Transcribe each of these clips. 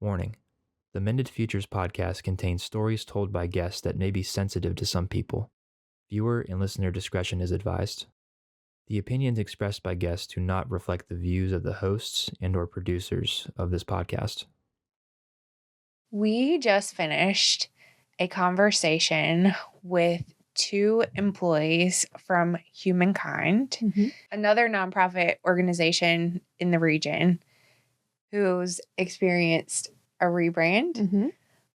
Warning: the Mended Futures podcast contains stories told by guests that may be sensitive to some people. Viewer and listener discretion is advised. The opinions expressed by guests do not reflect the views of the hosts and/or producers of this podcast. We just finished a conversation with two employees from HumanKind, another nonprofit organization in the region who's experienced a rebrand,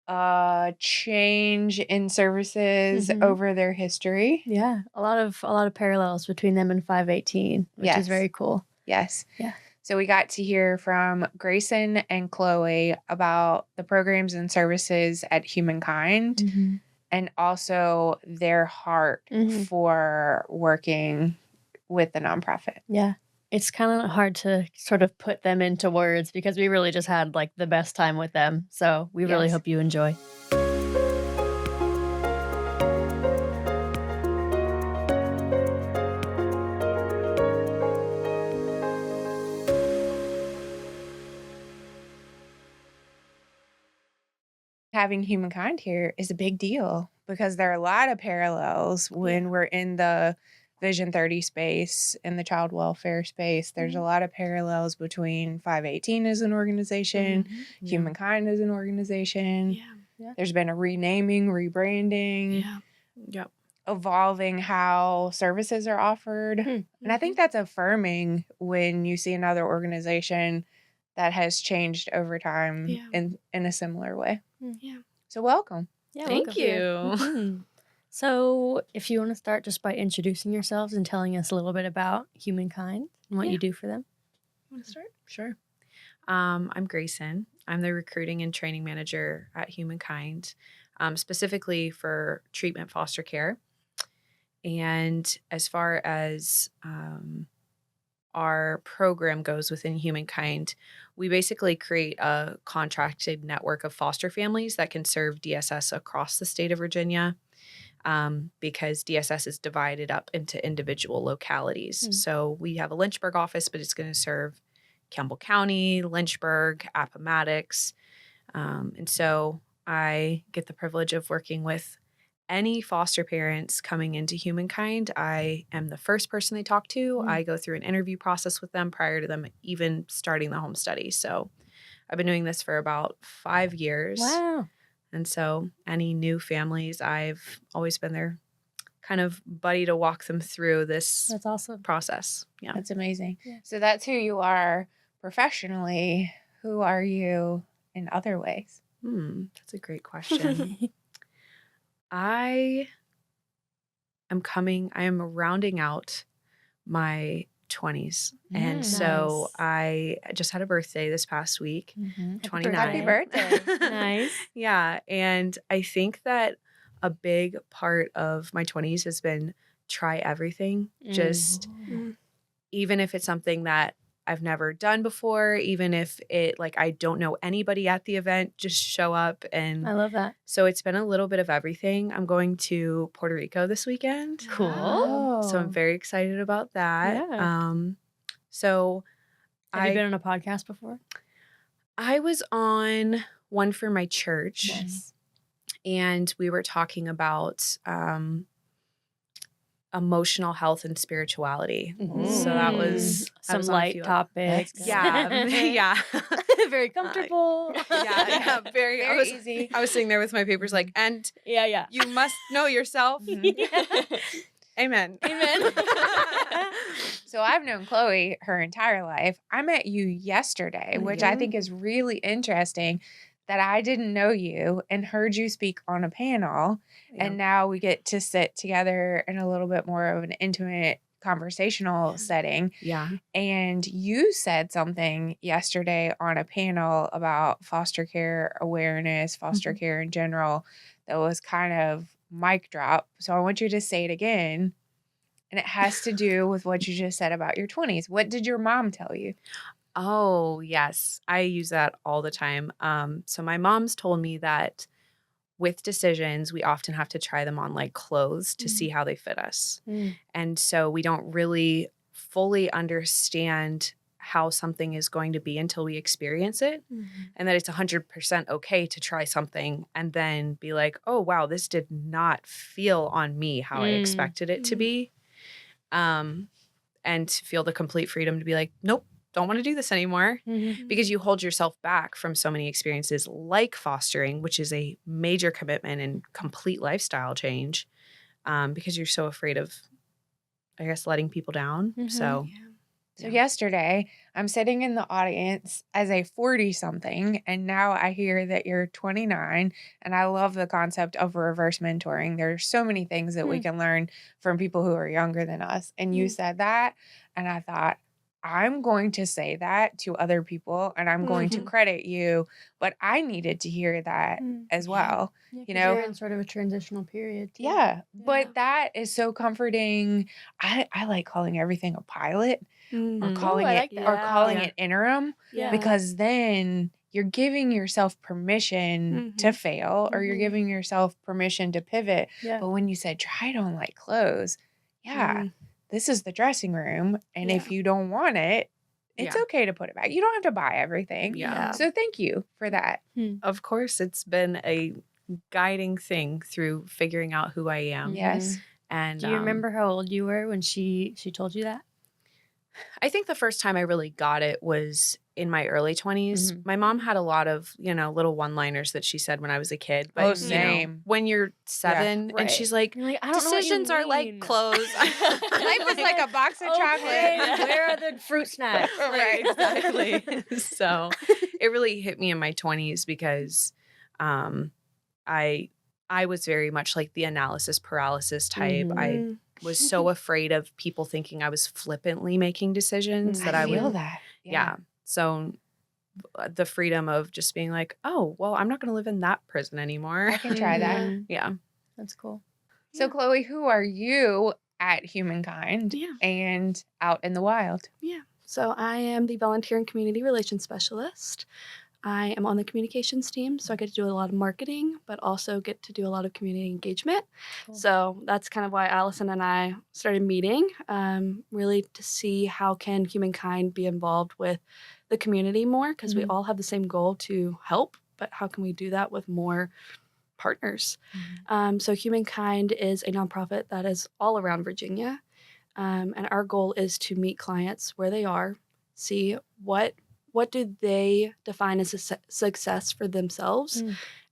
a change in services over their history. Yeah, a lot of parallels between them and 518, which is very cool. Yes. Yeah. So we got to hear from Graycen and Kloie about the programs and services at HumanKind and also their heart for working with the nonprofit. Yeah. It's kind of hard to sort of put them into words because we really just had like the best time with them. So we really hope you enjoy. Having HumanKind here is a big deal because there are a lot of parallels when we're in the Vision 30 space, in the child welfare space. There's a lot of parallels between 518 as an organization, HumanKind as an organization. There's been a renaming, rebranding, evolving how services are offered. And I think that's affirming when you see another organization that has changed over time in a similar way. So welcome. Yeah, Thank you. So if you want to start just by introducing yourselves and telling us a little bit about HumanKind and what you do for them. Want to start? Sure. I'm Graycen. I'm the recruiting and training manager at HumanKind, specifically for treatment foster care. And as far as our program goes within HumanKind, we basically create a contracted network of foster families that can serve DSS across the state of Virginia, because DSS is divided up into individual localities. So we have a Lynchburg office, but it's going to serve Campbell County, Lynchburg, Appomattox. And so I get the privilege of working with any foster parents coming into HumanKind. I am the first person they talk to. I go through an interview process with them prior to them even starting the home study. So I've been doing this for about 5 years. Wow. And so any new families, I've always been their kind of buddy to walk them through this That's awesome. process. Yeah. That's amazing. Yeah. So that's who you are professionally. Who are you in other ways? That's a great question. I am rounding out my 20s. And so I just had a birthday this past week, 29. Happy birthday. Nice. Yeah. And I think that a big part of my 20s has been try everything. Just even if it's something that I've never done before, even if it I don't know anybody at the event, just show up. And I love that. So it's been a little bit of everything. I'm going to Puerto Rico this weekend. Cool. So I'm very excited about that. Yeah. So Have you been on a podcast before? I was on one for my church. Nice. And we were talking about emotional health and spirituality. So that was some light topics. Yeah. Yeah. Very comfortable. Yeah. Very easy. I was sitting there with my papers and Yeah. you must know yourself. Amen. Amen. So I've known Kloie her entire life. I met you yesterday, which I think is really interesting that I didn't know you and heard you speak on a panel. And now we get to sit together in a little bit more of an intimate conversational setting. Yeah. And you said something yesterday on a panel about foster care awareness, foster care in general, that was kind of mic drop. So I want you to say it again. And it has to do with what you just said about your 20s. What did your mom tell you? Oh, yes. I use that all the time. So my mom's told me that with decisions, we often have to try them on clothes to see how they fit us. And so we don't really fully understand how something is going to be until we experience it, and that it's 100% okay to try something and then be like, oh, wow, this did not feel on me how I expected it to be. And to feel the complete freedom to be like, nope, don't want to do this anymore, because you hold yourself back from so many experiences like fostering, which is a major commitment and complete lifestyle change, because you're so afraid of, I guess, letting people down. So yesterday, I'm sitting in the audience as a 40-something, and now I hear that you're 29, and I love the concept of reverse mentoring. There's so many things that we can learn from people who are younger than us. And you said that, and I thought, I'm going to say that to other people, and I'm going to credit you, but I needed to hear that as well. You know, you're in sort of a transitional period. Too. But that is so comforting. I like calling everything a pilot. Or calling it interim, because then you're giving yourself permission to fail, or you're giving yourself permission to pivot. But when you said try it on like clothes, this is the dressing room, and if you don't want it, it's okay to put it back. You don't have to buy everything. So thank you for that. Of course, it's been a guiding thing through figuring out who I am. Yes. And do you remember how old you were when she told you that? I think the first time I really got it was in my early 20s. My mom had a lot of, little one-liners that she said when I was a kid. But same. When you're 7 and she's like, I don't decisions know what you are like clothes. Life is like a box of chocolate. Where are the fruit snacks? Right. Exactly. So it really hit me in my 20s because I was very much like the analysis paralysis type. I was so afraid of people thinking I was flippantly making decisions that I feel would. that. Yeah. So the freedom of just being like, oh, well, I'm not going to live in that prison anymore. I can try that. Yeah. That's cool. So, Kloie, who are you at HumanKind and out in the wild? Yeah. So I am the volunteer and community relations specialist. I am on the communications team, so I get to do a lot of marketing, but also get to do a lot of community engagement. Cool. So that's kind of why Allison and I started meeting, really to see how can HumanKind be involved with the community more, because we all have the same goal to help, but how can we do that with more partners? So HumanKind is a nonprofit that is all around Virginia, and our goal is to meet clients where they are, see what do they define as a success for themselves,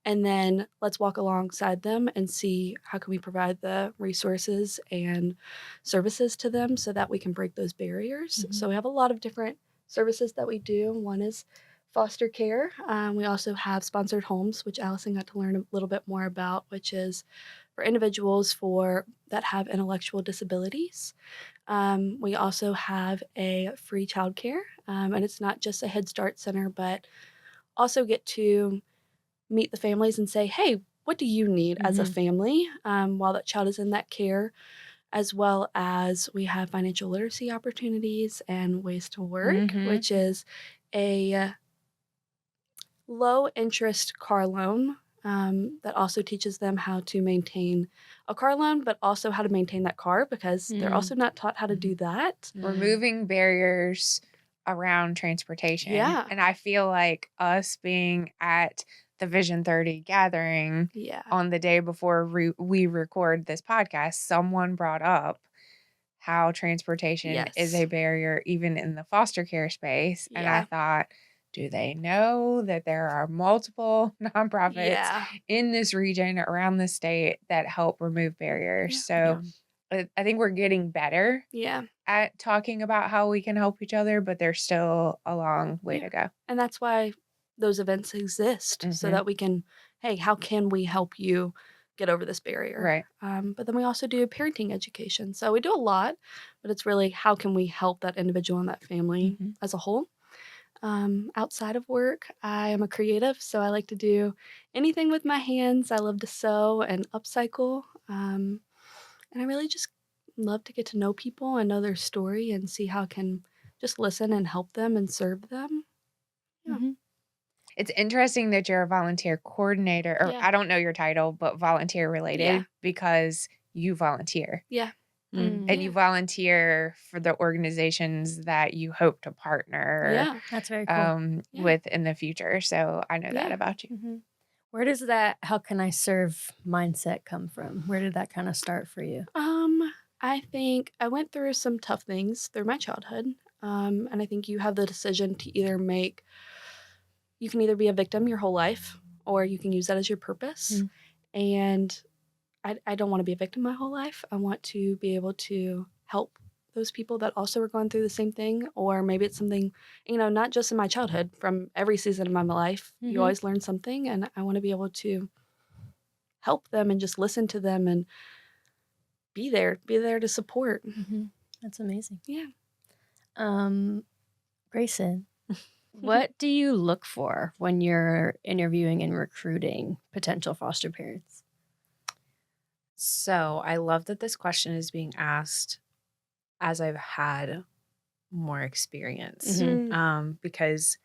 and then let's walk alongside them and see how can we provide the resources and services to them so that we can break those barriers. So we have a lot of different services that we do. One is foster care. We also have sponsored homes, which Allison got to learn a little bit more about, which is for individuals that have intellectual disabilities. We also have a free childcare, and it's not just a Head Start center, but also get to meet the families and say, hey, what do you need as a family while that child is in that care, as well as we have financial literacy opportunities and ways to work, which is a low interest car loan that also teaches them how to maintain a car loan, but also how to maintain that car, because they're also not taught how to do that. Removing barriers around transportation. Yeah. And I feel like us being at the Vision 30 gathering on the day before we record this podcast, someone brought up how transportation is a barrier even in the foster care space. And I thought, do they know that there are multiple nonprofits in this region around the state that help remove barriers? So I think we're getting better at talking about how we can help each other, but there's still a long way to go. And that's why those events exist, so that we can, hey, how can we help you get over this barrier? Right. But then we also do parenting education. So we do a lot, but it's really how can we help that individual and that family as a whole. Outside of work, I am a creative, so I like to do anything with my hands. I love to sew and upcycle, and I really just love to get to know people and know their story and see how I can just listen and help them and serve them. It's interesting that you're a volunteer coordinator, or I don't know your title, but volunteer related because you volunteer. and you volunteer for the organizations that you hope to partner That's very cool. with in the future. So I know that about you. Mm-hmm. Where does that how can I serve mindset come from? Where did that kind of start for you? I think I went through some tough things through my childhood. And I think you have the decision to you can either be a victim your whole life or you can use that as your purpose. And I don't want to be a victim my whole life. I want to be able to help those people that also are going through the same thing, or maybe it's something, not just in my childhood, from every season of my life. You always learn something, and I want to be able to help them and just listen to them and be there to support. That's amazing. Yeah. Graycen, what do you look for when you're interviewing and recruiting potential foster parents? So I love that this question is being asked as I've had more experience, because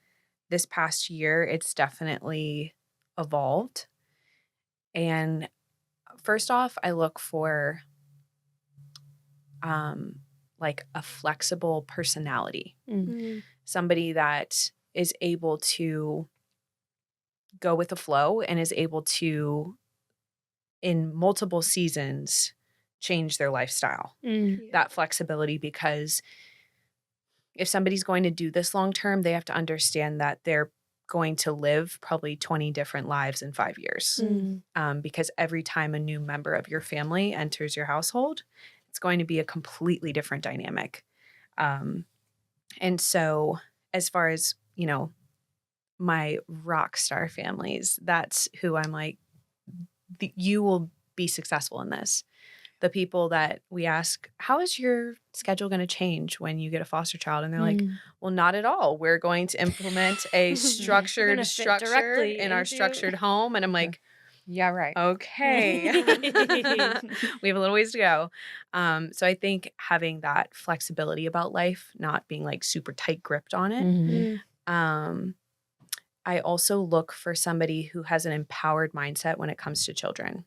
this past year, it's definitely evolved. And first off, I look for like a flexible personality, somebody that is able to go with the flow and is able to, in multiple seasons, change their lifestyle. That flexibility, because if somebody's going to do this long term, they have to understand that they're going to live probably 20 different lives in 5 years. Because every time a new member of your family enters your household, it's going to be a completely different dynamic. And so as far as, my rock star families, that's who I'm like, you will be successful in this. The people that we ask, how is your schedule going to change when you get a foster child? And they're like, well, not at all. We're going to implement a structured structure in our structured home. And I'm like, yeah, right. Okay. We have a little ways to go. So I think having that flexibility about life, not being like super tight gripped on it. I also look for somebody who has an empowered mindset when it comes to children.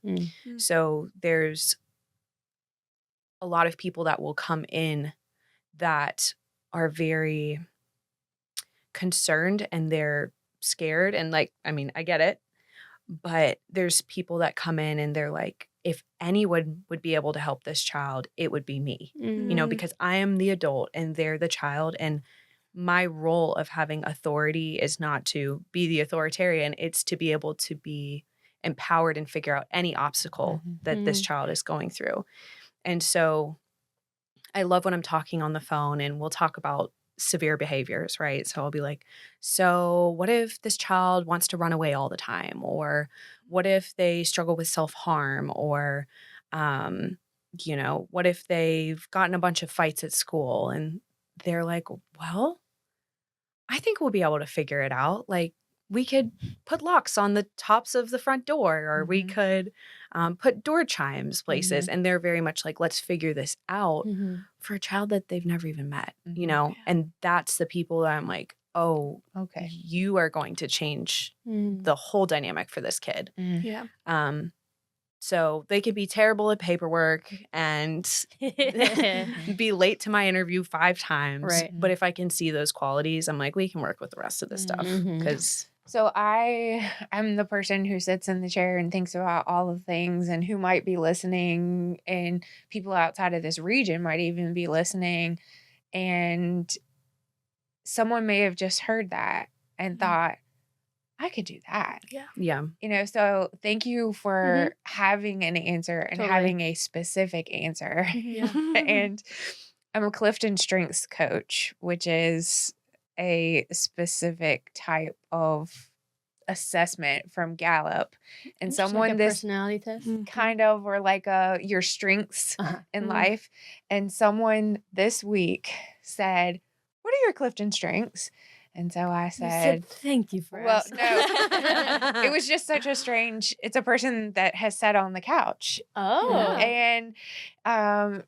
So there's a lot of people that will come in that are very concerned and they're scared. And I get it. But there's people that come in and they're like, if anyone would be able to help this child, it would be me, because I am the adult and they're the child. And my role of having authority is not to be the authoritarian. It's to be able to be empowered and figure out any obstacle that this child is going through. And so I love when I'm talking on the phone and we'll talk about severe behaviors, right? So I'll be like, so what if this child wants to run away all the time? Or what if they struggle with self-harm? Or, what if they've gotten a bunch of fights at school? And they're like, well, I think we'll be able to figure it out. Like, we could put locks on the tops of the front door, or we could put door chimes places. And they're very much like, let's figure this out for a child that they've never even met, And that's the people that I'm like, oh, okay, you are going to change the whole dynamic for this kid. Yeah. So they could be terrible at paperwork and be late to my interview 5 times. Right. But if I can see those qualities, I'm like, we can work with the rest of this stuff. So I'm the person who sits in the chair and thinks about all of things and who might be listening, and people outside of this region might even be listening. And someone may have just heard that and thought, I could do that. Yeah. So thank you for having an answer and having a specific answer. And I'm a Clifton Strengths coach, which is a specific type of assessment from Gallup. And someone like a personality test? Kind of, or like your strengths in life. And someone this week said, what are your Clifton strengths? And so I said, thank you for asking. No, it was just such a strange, it's a person that has sat on the couch. Oh. And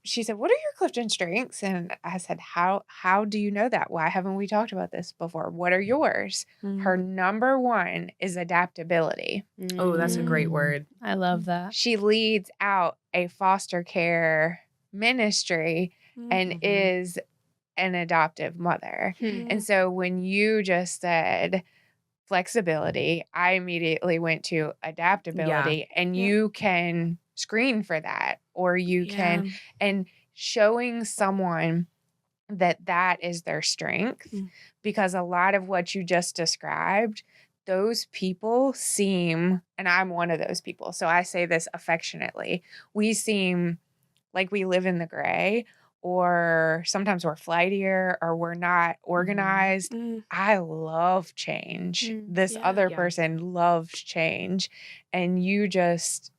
she said, what are your Clifton strengths? And I said, how do you know that? Why haven't we talked about this before? What are yours? Her number one is adaptability. Oh, that's a great word. I love that. She leads out a foster care ministry and is an adoptive mother. And so when you just said flexibility, I immediately went to adaptability, and you can screen for that, or you can, and showing someone that is their strength, because a lot of what you just described, those people seem, and I'm one of those people, so I say this affectionately, we seem like we live in the gray, or sometimes we're flightier, or we're not organized. I love change. This other person loves change. And you just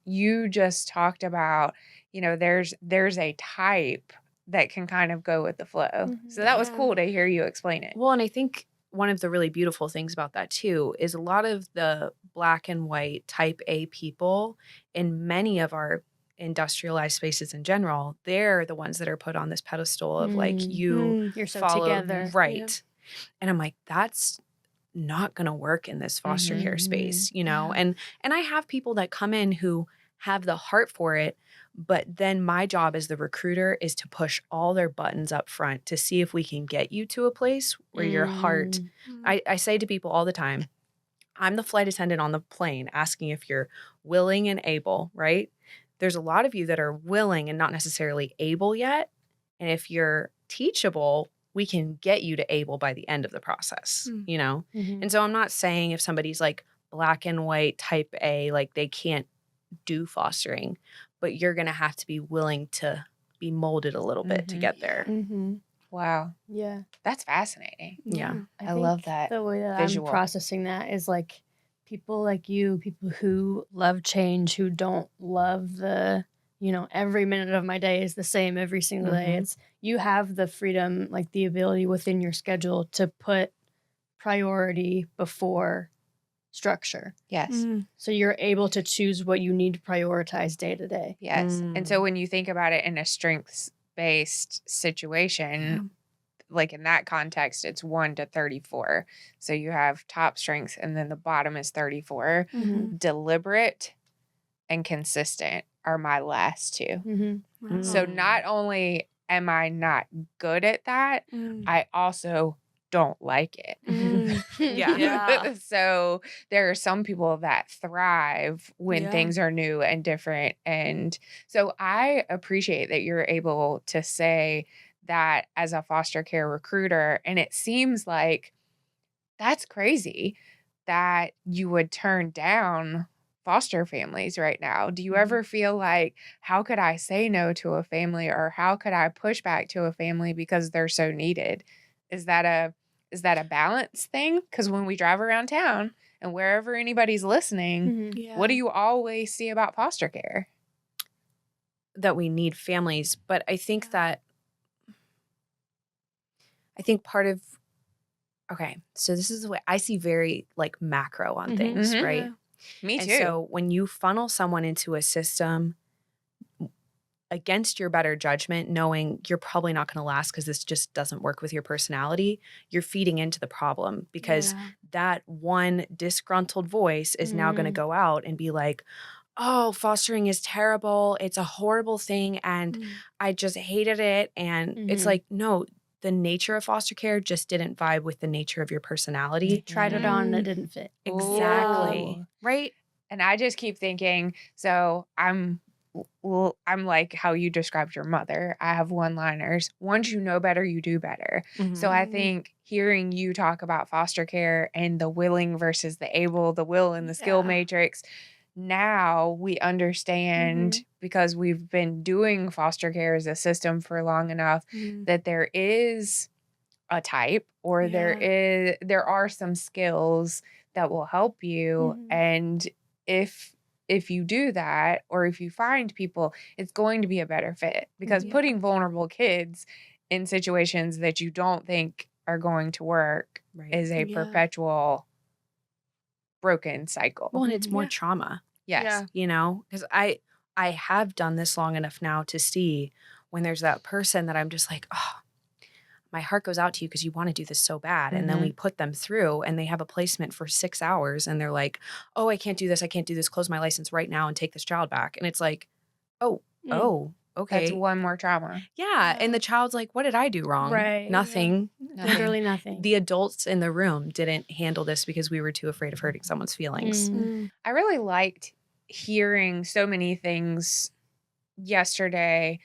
talked about, there's a type that can kind of go with the flow. So that was cool to hear you explain it. Well, and I think one of the really beautiful things about that too is a lot of the Black and white type A people in many of our industrialized spaces in general, they're the ones that are put on this pedestal of like, you're so follow together. right. And I'm like, that's not going to work in this foster care space, and I have people that come in who have the heart for it, but then my job as the recruiter is to push all their buttons up front to see if we can get you to a place where your heart, I say to people all the time, I'm the flight attendant on the plane asking if you're willing and able, right? There's a lot of you that are willing and not necessarily able yet. And if you're teachable, we can get you to able by the end of the process, And so I'm not saying if somebody's like Black and white type A, like they can't do fostering, but you're going to have to be willing to be molded a little bit to get there. Wow. Yeah. That's fascinating. Yeah. I love that. The way that visual. I'm processing that is like people like you, people who love change, who don't love the, every minute of my day is the same every single day. It's you have the freedom, like the ability within your schedule to put priority before structure. Yes. So you're able to choose what you need to prioritize day to day. Yes. And so when you think about it in a strengths-based situation, like in that context, it's 1 to 34. So you have top strengths and then the bottom is 34. Deliberate and consistent are my last two. So not only am I not good at that, I also don't like it. So there are some people that thrive when things are new and different. And so I appreciate that you're able to say that as a foster care recruiter. And it seems like that's crazy that you would turn down foster families right now. Do you ever feel like, how could I say no to a family, or how could I push back to a family because they're so needed? Is that a balance thing? Because when we drive around town and wherever anybody's listening, what do you always see about foster care? That we need families. But I think part of, okay, so this is the way I see very like macro on things, right? Me too. And so when you funnel someone into a system against your better judgment, knowing you're probably not going to last because this just doesn't work with your personality, you're feeding into the problem, because that one disgruntled voice is now going to go out and be like, oh, fostering is terrible. It's a horrible thing. And I just hated it. And it's like, no, the nature of foster care just didn't vibe with the nature of your personality. Tried it on and it didn't fit. Exactly. Ooh. Right. And I just keep thinking, so I'm like how you described your mother. I have one-liners. Once you know better, you do better. So I think hearing you talk about foster care and the willing versus the able, the will and the skill matrix, now we understand, because we've been doing foster care as a system for long enough, that there is a type, or there are some skills that will help you. And if you do that, or if you find people, it's going to be a better fit, because putting vulnerable kids in situations that you don't think are going to work is a perpetual broken cycle. Well, and it's more trauma. Yes. Because I have done this long enough now to see when there's that person that I'm just like, oh, my heart goes out to you because you want to do this so bad. And then we put them through and they have a placement for 6 hours and they're like, oh, I can't do this. Close my license right now and take this child back. And it's like, oh, okay. That's one more trauma. Yeah. And the child's like, what did I do wrong? Right. Nothing. Literally nothing. The adults in the room didn't handle this because we were too afraid of hurting someone's feelings. I really liked hearing so many things yesterday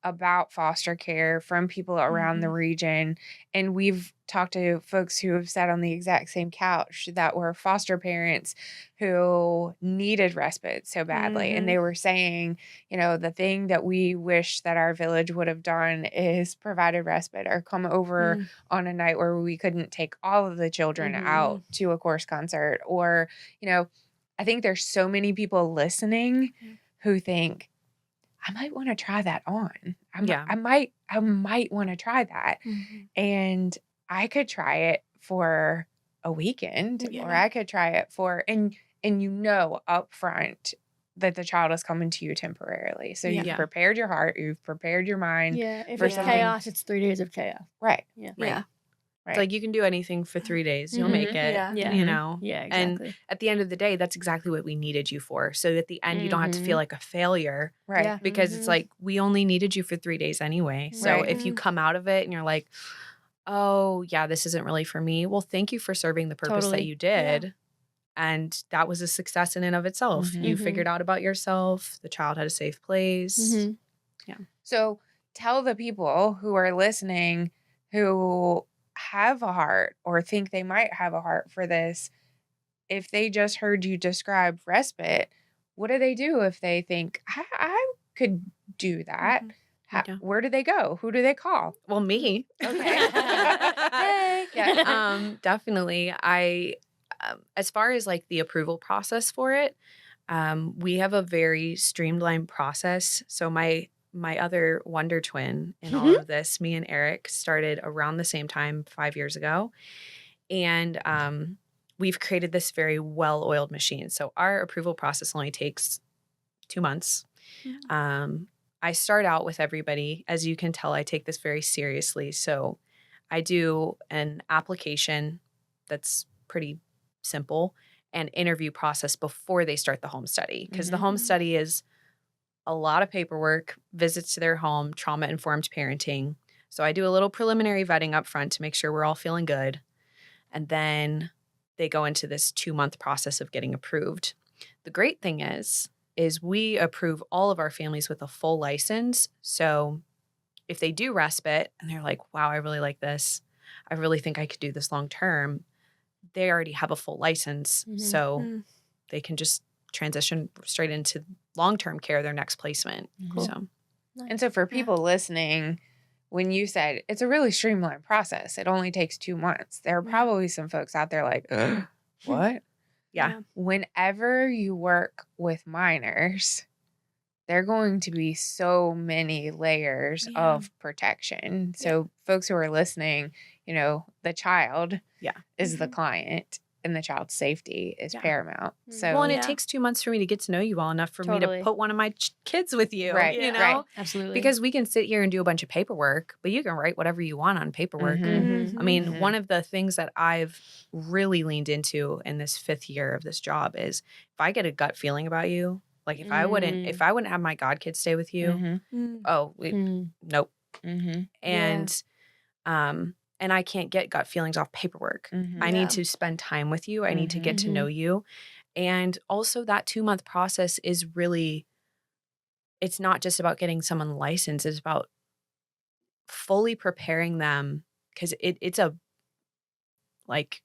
about foster care from people around the region. And we've talked to folks who have sat on the exact same couch that were foster parents who needed respite so badly. And they were saying, you know, the thing that we wish that our village would have done is provided respite or come over on a night where we couldn't take all of the children out to a chorus concert. Or, you know, I think there's so many people listening who think, I might want to try that on. I might want to try that. And I could try it for a weekend or I could try it for, and you know up front that the child is coming to you temporarily. So you've prepared your heart, you've prepared your mind. Yeah. If for it's something. chaos, it's 3 days of chaos. Right. Yeah. Right. It's like you can do anything for 3 days. You'll make it, Yeah. you know? Yeah, exactly. And at the end of the day, that's exactly what we needed you for. So at the end, you don't have to feel like a failure. Right. Yeah. Because it's like, we only needed you for 3 days anyway. So Right. if you come out of it and you're like, oh, yeah, this isn't really for me. Well, thank you for serving the purpose that you did. And that was a success in and of itself. You figured out about yourself. The child had a safe place. Yeah. So tell the people who are listening who have a heart or think they might have a heart for this, if they just heard you describe respite, what do they do if they think, I could do that? Where do they go? Who do they call? Well, me. Okay. Hey. Yeah. Definitely. As far as like the approval process for it, we have a very streamlined process. So my other wonder twin in all of this, me and Eric, started around the same time 5 years ago. And we've created this very well-oiled machine. So our approval process only takes 2 months. I start out with everybody. As you can tell, I take this very seriously. So I do an application that's pretty simple and interview process before they start the home study. Because the home study is a lot of paperwork, visits to their home, trauma-informed parenting. So I do a little preliminary vetting up front to make sure we're all feeling good. And then they go into this 2-month process of getting approved. The great thing is we approve all of our families with a full license. So if they do respite and they're like, wow, I really like this, I really think I could do this long term, they already have a full license. So they can just transition straight into long-term care, their next placement. Cool. So, And so for people listening, when you said it's a really streamlined process, it only takes 2 months, there are probably some folks out there like, what? yeah. Whenever you work with minors, there are going to be so many layers of protection. So folks who are listening, you know, the child is the client and the child's safety is paramount. So Well, and it takes 2 months for me to get to know you well enough for me to put one of my kids with you, Right, you know? right. Absolutely. Because we can sit here and do a bunch of paperwork, but you can write whatever you want on paperwork. I mean, one of the things that I've really leaned into in this 5th year of this job is if I get a gut feeling about you, like if I wouldn't have my godkids stay with you, nope. And I can't get gut feelings off paperwork. I need to spend time with you. I need to get to know you. And also that 2-month process is really, it's not just about getting someone licensed. It's about fully preparing them because it's a like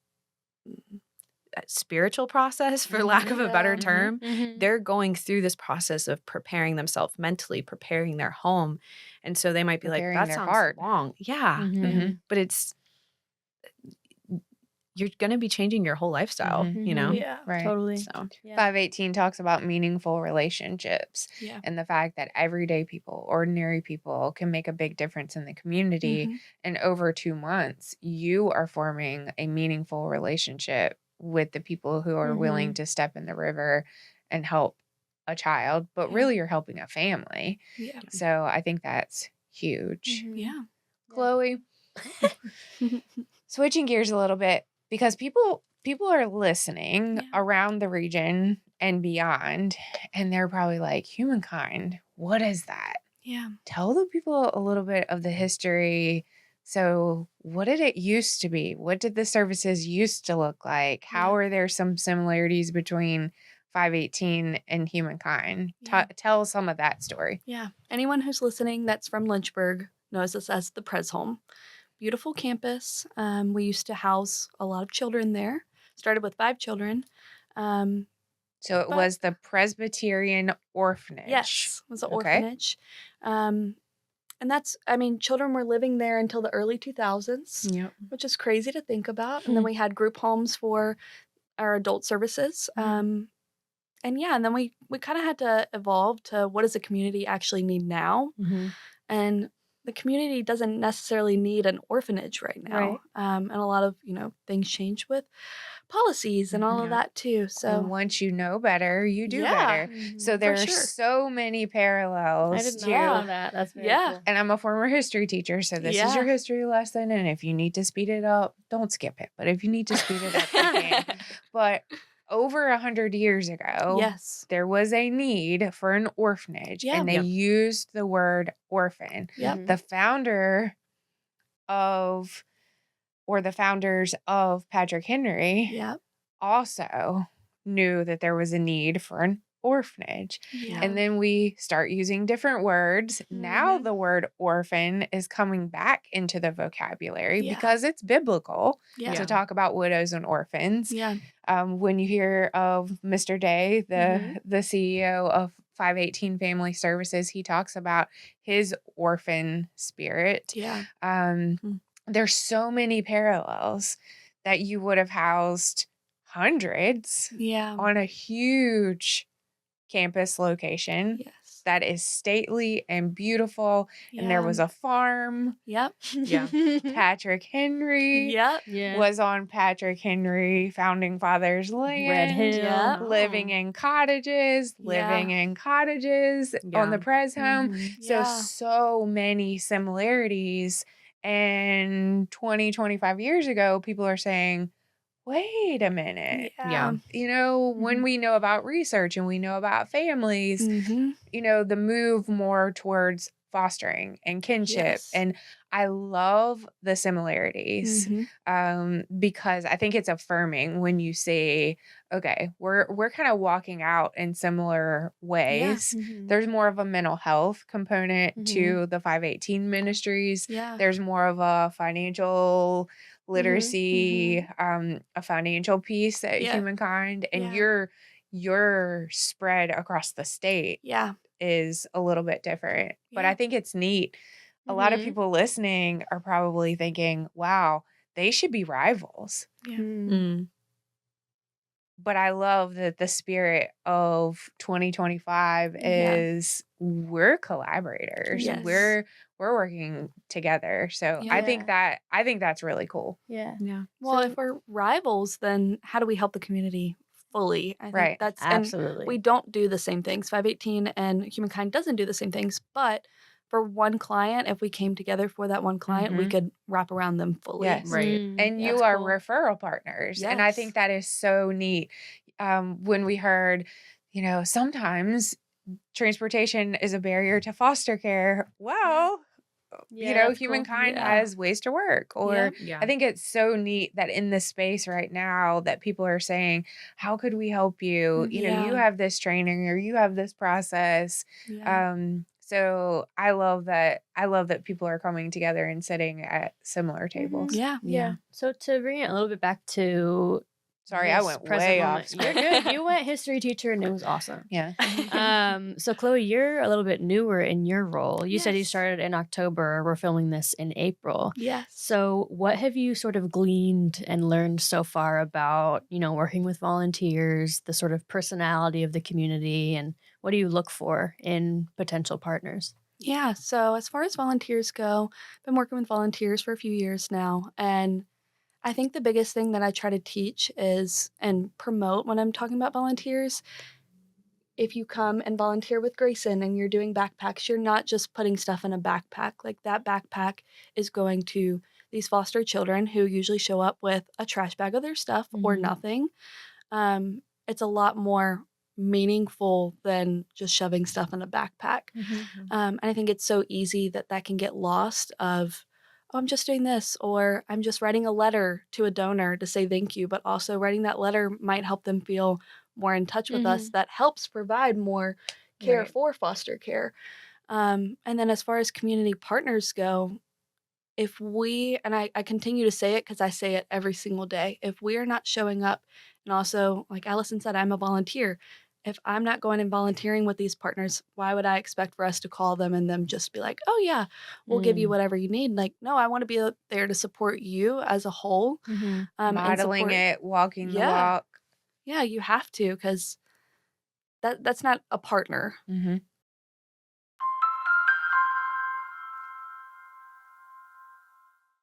spiritual process, for lack of a better term. They're going through this process of preparing themselves mentally, preparing their home. And so they might be Preparing like, that their sounds heart. long. Yeah. But you're going to be changing your whole lifestyle, you know? Yeah, Right. totally. So, 518 talks about meaningful relationships Yeah. and the fact that everyday people, ordinary people can make a big difference in the community. And over 2 months, you are forming a meaningful relationship with the people who are willing to step in the river and help a child, but really you're helping a family. Yeah. So I think that's huge. Yeah. Kloie, switching gears a little bit, because people are listening around the region and beyond, and they're probably like, HumanKind, what is that? Yeah. Tell the people a little bit of the history. So, what did it used to be? What did the services used to look like? How Yeah. are there some similarities between 518 and HumanKind? Yeah. Tell some of that story. Yeah. Anyone who's listening that's from Lynchburg knows us as the Pres Home. Beautiful campus. We used to house a lot of children there. Started with 5 children. So it But- was the Presbyterian Orphanage. Yes, it was an Okay. orphanage. And that's, children were living there until the early 2000s, Yep. which is crazy to think about. And then we had group homes for our adult services. And then we kind of had to evolve to what does the community actually need now? And the community doesn't necessarily need an orphanage right now. Right. And a lot of, things change with policies and all of Yeah. that too. And So once you know better, you do Yeah. better. So there are sure. so many parallels I did not to know that. That's very Yeah. cool. And I'm a former history teacher, so this is Yeah. your history lesson. And if you need to speed it up, don't skip it. But if you need to speed it up, you can. But over 100 years ago, Yes. there was a need for an orphanage, Yeah. and they Yep. used the word orphan. Yep. The founder of, or the founders of Patrick Henry Yep. also knew that there was a need for an orphanage. Yeah. And then we start using different words. Now the word orphan is coming back into the vocabulary Yeah. because it's biblical Yeah. to talk about widows and orphans. Yeah. When you hear of Mr. Day, the CEO of 518 Family Services, he talks about his orphan spirit. Yeah. There's so many parallels that you would have housed hundreds Yeah. on a huge campus location Yes. that is stately and beautiful. And there was a farm. Yep. Yeah. Patrick Henry Yep. Yeah. was on Patrick Henry Founding Fathers land. Red Hill. Yeah. Living in cottages, living in cottages on the Yeah. Pres home. Yeah. So many similarities. And 25 years ago, people are saying, wait a minute. Yeah. You know, when we know about research and we know about families, you know, the move more towards fostering and kinship. Yes. And I love the similarities because I think it's affirming when you say, okay, we're kind of walking out in similar ways. There's more of a mental health component to the 518 ministries. Yeah. There's more of a financial literacy, a financial piece at Yeah. HumanKind, and Yeah. your spread across the state Yeah. is a little bit different. But Yeah. I think it's neat. A lot of people listening are probably thinking, wow, they should be rivals. Yeah. Mm. But I love that the spirit of 2025 Yeah. is we're collaborators. Yes. We're working together. So I think that's really cool. Yeah. Yeah. Well, So- if we're rivals, then how do we help the community fully? I think Right. that's Absolutely. And we don't do the same things. 518 and HumanKind doesn't do the same things, but for one client, if we came together for that one client, we could wrap around them fully. Yes. Right. And you That's are cool. referral partners. And I think Yes. that is so neat. When we heard, you know, sometimes transportation is a barrier to foster care. Well, you know, that's cool. HumanKind Yeah. has ways to work. Or Yeah. I think it's so neat that in this space right now that people are saying, how could we help you? You know, you Yeah. have this training or you have this process. Yeah. So I love that people are coming together and sitting at similar tables. Yeah. Yeah. So to bring it a little bit back to Sorry, I this went present way moment. off. You're good. You went history teacher and it was awesome. Yeah. So Kloie, you're a little bit newer in your role. You said you Yes. started in October. We're filming this in April. Yes. So what have you sort of gleaned and learned so far about, you know, working with volunteers, the sort of personality of the community, and what do you look for in potential partners? Yeah. So as far as volunteers go, I've been working with volunteers for a few years now. And I think the biggest thing that I try to teach is and promote when I'm talking about volunteers, if you come and volunteer with Graycen and you're doing backpacks, you're not just putting stuff in a backpack. Like that backpack is going to these foster children who usually show up with a trash bag of their stuff or nothing. It's a lot more meaningful than just shoving stuff in a backpack. And I think it's so easy that can get lost of, oh, I'm just doing this, or I'm just writing a letter to a donor to say thank you, but also writing that letter might help them feel more in touch with us. That helps provide more care for foster care. And then as far as community partners go, if we, and I continue to say it because I say it every single day, if we are not showing up, and also, like Allison said, I'm a volunteer. If I'm not going and volunteering with these partners, why would I expect for us to call them and them just be like, oh, yeah, we'll give you whatever you need? Like, no, I want to be there to support you as a whole. Modeling it, walking the walk. Yeah, you have to, because that's not a partner.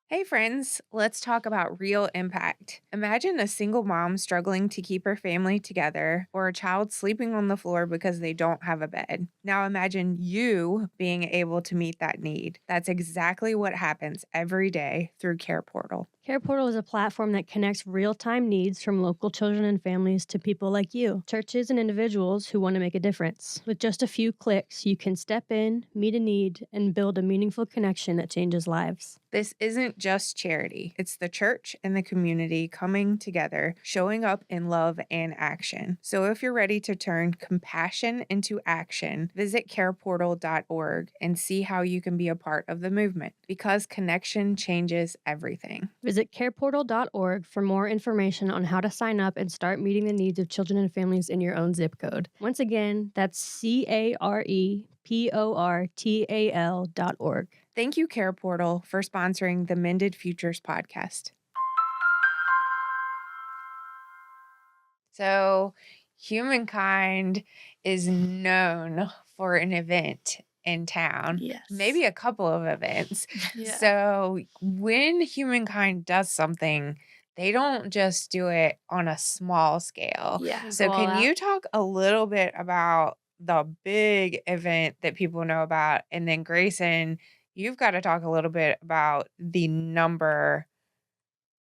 Hey friends, let's talk about real impact. Imagine a single mom struggling to keep her family together, or a child sleeping on the floor because they don't have a bed. Now imagine you being able to meet that need. That's exactly what happens every day through Care Portal. Care Portal is a platform that connects real-time needs from local children and families to people like you, churches and individuals who want to make a difference. With just a few clicks, you can step in, meet a need, and build a meaningful connection that changes lives. This isn't just charity. It's the church and the community coming together, showing up in love and action. So if you're ready to turn compassion into action, visit careportal.org and see how you can be a part of the movement, because connection changes everything. Visit careportal.org for more information on how to sign up and start meeting the needs of children and families in your own zip code. Once again, that's careportal.org. Thank you, Care Portal, for sponsoring the Mended Futures podcast. So, HumanKind is known for an event in town. Yes. Maybe a couple of events. Yeah. So, when HumanKind does something, they don't just do it on a small scale. Yeah. So, Go all can out. you talk a little bit about the big event that people know about? And then, Graycen, you've got to talk a little bit about the number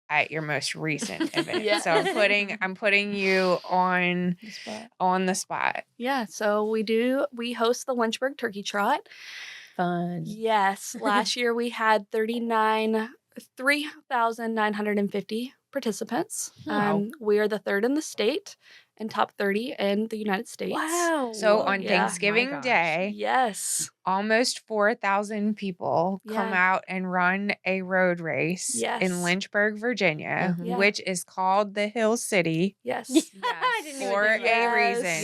at your most recent event. Yeah. So I'm putting you on the spot. Yeah, so we host the Lynchburg Turkey Trot. Fun. Yes, last year we had 3,950 participants. Wow. We are the third in the state and top 30 in the United States. So on Yeah. Thanksgiving Oh my gosh. Day, Yes. almost 4,000 people come Yeah. out and run a road race Yes. in Lynchburg, Virginia, Mhm. Yeah. which is called the Hill City Yes. I didn't even for think a about Yes. reason.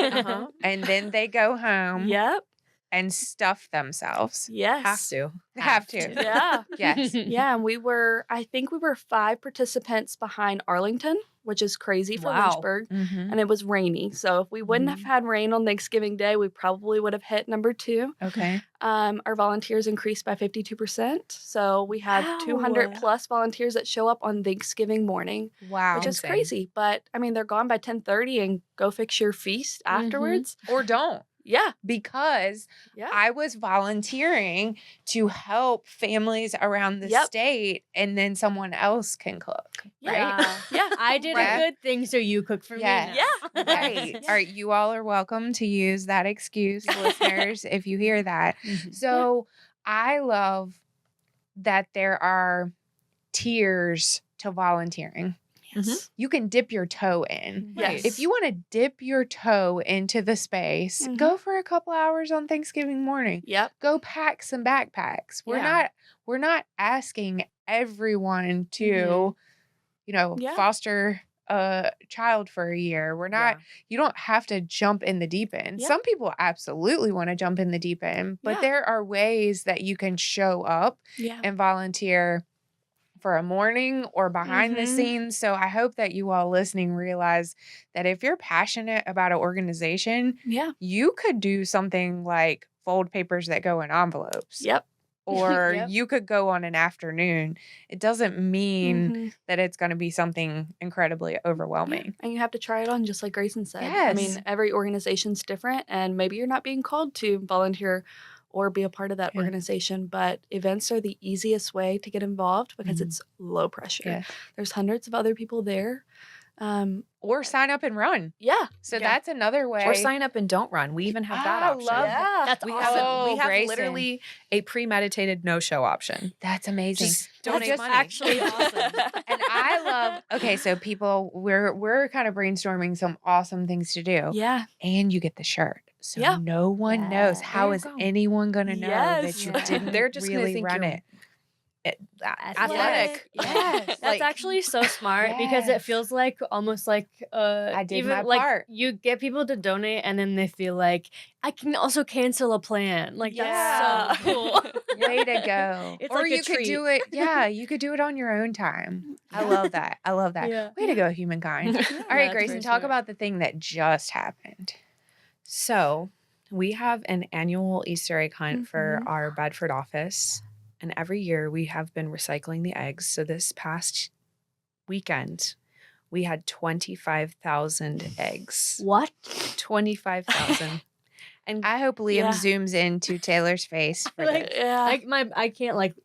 Yeah. Uh-huh. And then they go home Yep. and stuff themselves. Yes. Have to. Have to. Yeah. Yes. Yeah, and I think we were 5 participants behind Arlington, which is crazy for Wow. Lynchburg. Mhm. And it was rainy. So if we wouldn't have had rain on Thanksgiving Day, we probably would have hit number 2. Okay. Our volunteers increased by 52%. So we have Wow. 200 plus volunteers that show up on Thanksgiving morning, Wow. which is Insane. crazy. But I mean, they're gone by 10:30 and go fix your feast afterwards. Or don't. Yeah. Because Yeah. I was volunteering to help families around the Yep. state, and then someone else can cook. Right? Yeah. Yeah. I did Right. a good thing, so you cook for Yes. me. Yeah. now. Right. All right. You all are welcome to use that excuse, listeners, if you hear that. So I love that there are tiers to volunteering. Yes. You can dip your toe in. Yes. If you want to dip your toe into the space, Mhm. go for a couple hours on Thanksgiving morning. Yep. Go pack some backpacks. Yeah. We're not asking everyone to, Yeah. foster a child for a year. We're not, you don't have to jump in the deep end. Yeah. Some people absolutely want to jump in the deep end, but Yeah. there are ways that you can show up Yeah. and volunteer for a morning or behind the Mhm. scenes. So I hope that you all listening realize that if you're passionate about an organization, Yeah. you could do something like fold papers that go in envelopes. Yep. Or Yep. you could go on an afternoon. It doesn't mean Mhm. that it's going to be something incredibly overwhelming. And you have to try it on, just like Graycen said. I Yes. mean, every organization's different, and maybe you're not being called to volunteer or be a part of that Yeah. organization, but events are the easiest way to get involved because Mhm. it's low pressure. Yes. There's hundreds of other people there. Or sign up and run. Yeah. So Yeah. that's another way. Or sign up and don't run. We even have that I option. love Yeah. That's We awesome. have, we have Graycen. literally a premeditated no-show option. That's amazing. Just donate just money. actually awesome. And I love, okay, so people, we're kind of brainstorming some awesome things to do. Yeah. And you get the shirt. So Yeah. no one knows. Yeah. How There you is go. anyone going to know that Yes. you Yeah. didn't They're just gonna really think run you're it? athletic. Yes. That's Like- actually so smart because it Yes. feels like almost like I did even my like part. you get people to donate and then they feel like I can also cancel a plan. Like Yeah. that's so cool. Way to go. It's or like a you could treat. do it. Yeah, you could do it on your own time. I love that. I love that. Yeah. Way to go, humankind. All right, That's Grayson, very talk smart. about the thing that just happened. So we have an annual Easter egg hunt for Mhm. our Bedford office. And every year we have been recycling the eggs. So this past weekend, we had 25,000 eggs. What? 25,000. And I hope Liam Yeah. zooms into Taylor's face for Like, this. Yeah. I can't like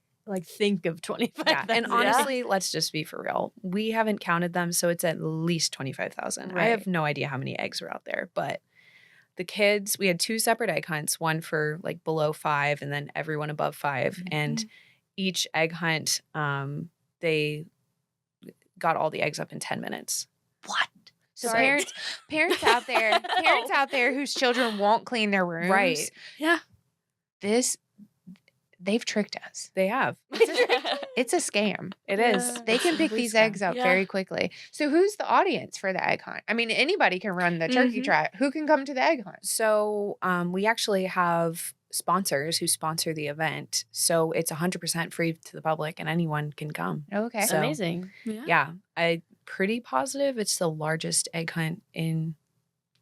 think of 25. yeah, and Yeah. honestly, let's just be for real. We haven't counted them, so it's at least 25,000. I Right. have no idea how many eggs are out there, but the kids, we had 2 separate egg hunts, one for like below 5 and then everyone above 5. And each egg hunt, they got all the eggs up in 10 minutes. What? So Sorry. parents out there whose children won't clean their rooms. Right. Yeah. They've tricked us. They have. It's a scam. It is. Yeah. They can pick Complete these scam. eggs up Yeah. very quickly. So who's the audience for the egg hunt? I mean, anybody can run the turkey Mhm. trot. Who can come to the egg hunt? So we actually have sponsors who sponsor the event. So it's 100% free to the public and anyone can come. Okay. So- Amazing. Yeah, I'm pretty positive it's the largest egg hunt in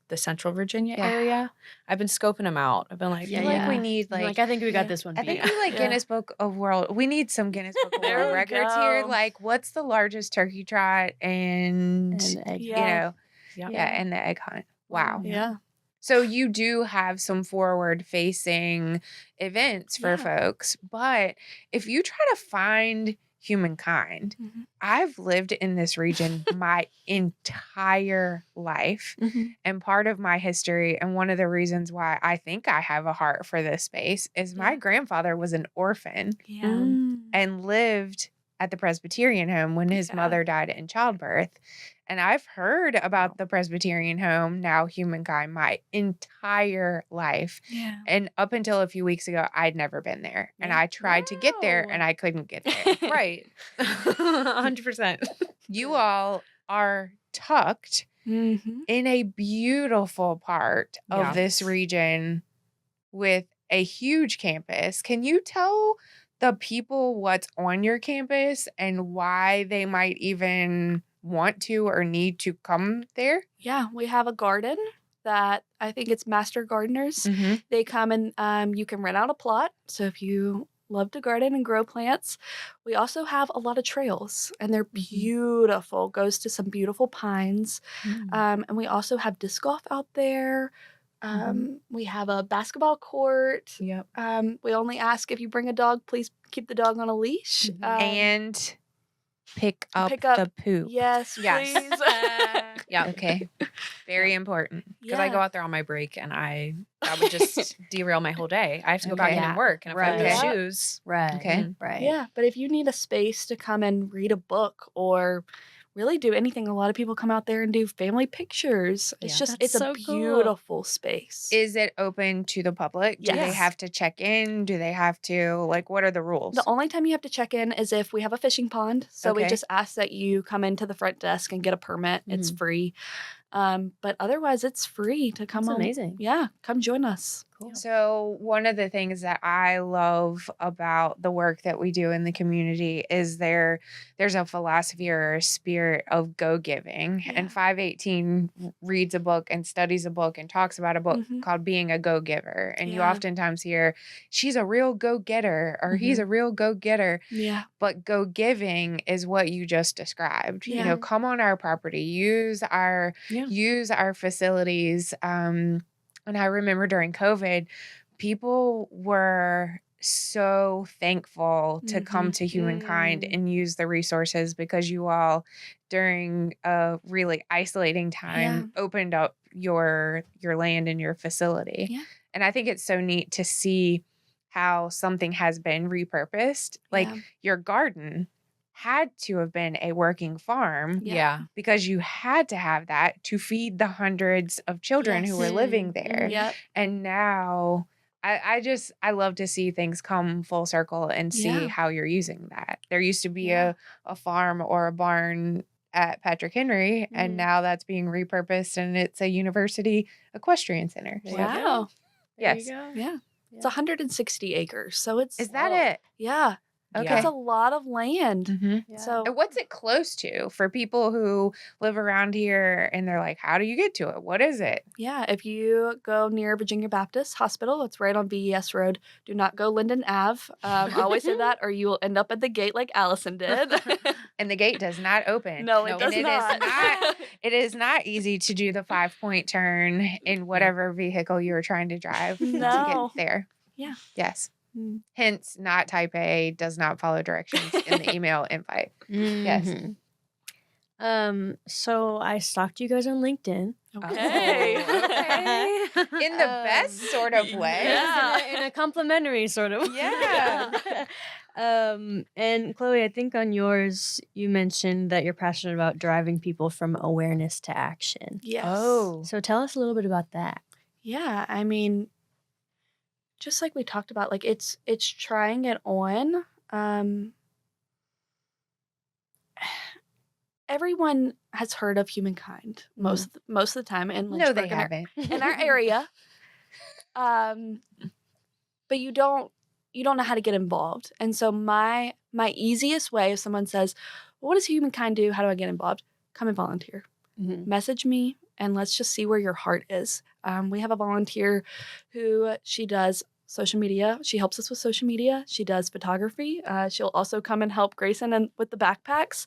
the Central Virginia Yeah. area. I've been scoping them out. I've been like, I Yeah, feel like we yeah. need Like I think we got yeah. this one I beat. think we like Yeah. Guinness Book of World. We need some Guinness Book of There World we Records here. go. Like, what's the largest turkey trot and, And egg. you Yeah. know, Yep. yeah, and the egg hunt. Wow. Yeah. So you do have some forward facing events for Yeah. folks, but if you try to find humankind, Mhm. I've lived in this region my entire life. Mhm. And part of my history, and one of the reasons why I think I have a heart for this space, is my Yeah. grandfather was an orphan Yeah. and lived at the Presbyterian home when his Yeah. mother died in childbirth. And I've heard about the Presbyterian home, now Humankind, my entire life. Yeah. And up until a few weeks ago, I'd never been there. And Yeah. I tried to get there Wow. and I couldn't get there. Right. 100%. You all are tucked Mm-hmm. in a beautiful part of Yeah. this region with a huge campus. Can you tell the people what's on your campus and why they might even want to or need to come there? Yeah, we have a garden that I think it's Master Gardeners. They come and you can rent out a plot. So if you love to garden and grow plants, we also have a lot of trails and they're beautiful. Goes to some beautiful pines. And we also have disc golf out there. We have a basketball court. Yep. We only ask if you bring a dog, please keep the dog on a leash. And pick up pick up- the poop. Yes, Yes. please. Yeah. Okay. Very important. Because I go out there on my break and that would just derail my whole day. I have to go back Okay. in and work. And if I have Right. no Yeah. shoes, Right. Okay. Right. Yeah, but if you need a space to come and read a book or really do anything, a lot of people come out there and do family pictures. It's Yeah. just, That's it's a so cool. beautiful space. Is it open to the public? Do they Yes. have to check in? Do they have to, like, what are the rules? The only time you have to check in is if we have a fishing pond. So we Okay. just ask that you come into the front desk and get a permit. It's free. But otherwise, it's free to come That's on. amazing. Yeah, come join us. Cool. So, one of the things that I love about the work that we do in the community is there's a philosophy or a spirit of go giving. Yeah. And 518 reads a book and studies a book and talks about a book Mhm. called Being a Go Giver. And you Yeah. oftentimes hear, she's a real go getter or he's Mhm. a real go getter. Yeah. But go giving is what you just described. You Yeah. know, come on our property, use our facilities. And I remember during COVID, people were so thankful to come to HumanKind Mm. and use the resources, because you all, during a really isolating time, opened up your land and your facility. Yeah. And I think it's so neat to see how something has been repurposed. Like your garden had to have been a working farm Yeah. because you had to have that to feed the hundreds of children who were living there. Yep. And now I love to see things come full circle and see how you're using that. There used to be a farm or a barn at Patrick Henry, and now that's being repurposed and it's a university equestrian center. Wow. Yes. Yeah. It's 160 acres. So it's Is that it? Yeah. Okay. That's a lot of land. Mm-hmm. So And what's it close to for people who live around here and they're like, how do you get to it? What is it? yeah, if you go near Virginia Baptist Hospital, it's right on VES Road. Do not go Linden Ave. I always say that, or you will end up at the gate like Allison did. And the gate does not open. No, it does And not. It is not easy to do the 5-point turn in whatever vehicle you were trying to drive to No. get there. Yeah. Yes. Mm. Hence, not type A, does not follow directions in the email invite. Yes. So I stalked you guys on LinkedIn. Okay. Okay. In the best sort of way. Yeah. In a complimentary sort of way. Yeah. And Chloe, I think on yours you mentioned that you're passionate about driving people from awareness to action. Yes. Oh. So tell us a little bit about that. Yeah, I mean, just like we talked about, like it's trying it on. Everyone has heard of HumanKind most of the time in No, Lynchburg they in our- haven't. in our area. But you don't know how to get involved. And so my easiest way, if someone says, well, what does HumanKind do? How do I get involved? Come and volunteer. Message me and let's just see where your heart is. We have a volunteer who she does social media. She helps us with social media. She does photography. She'll also come and help Graycen and with the backpacks.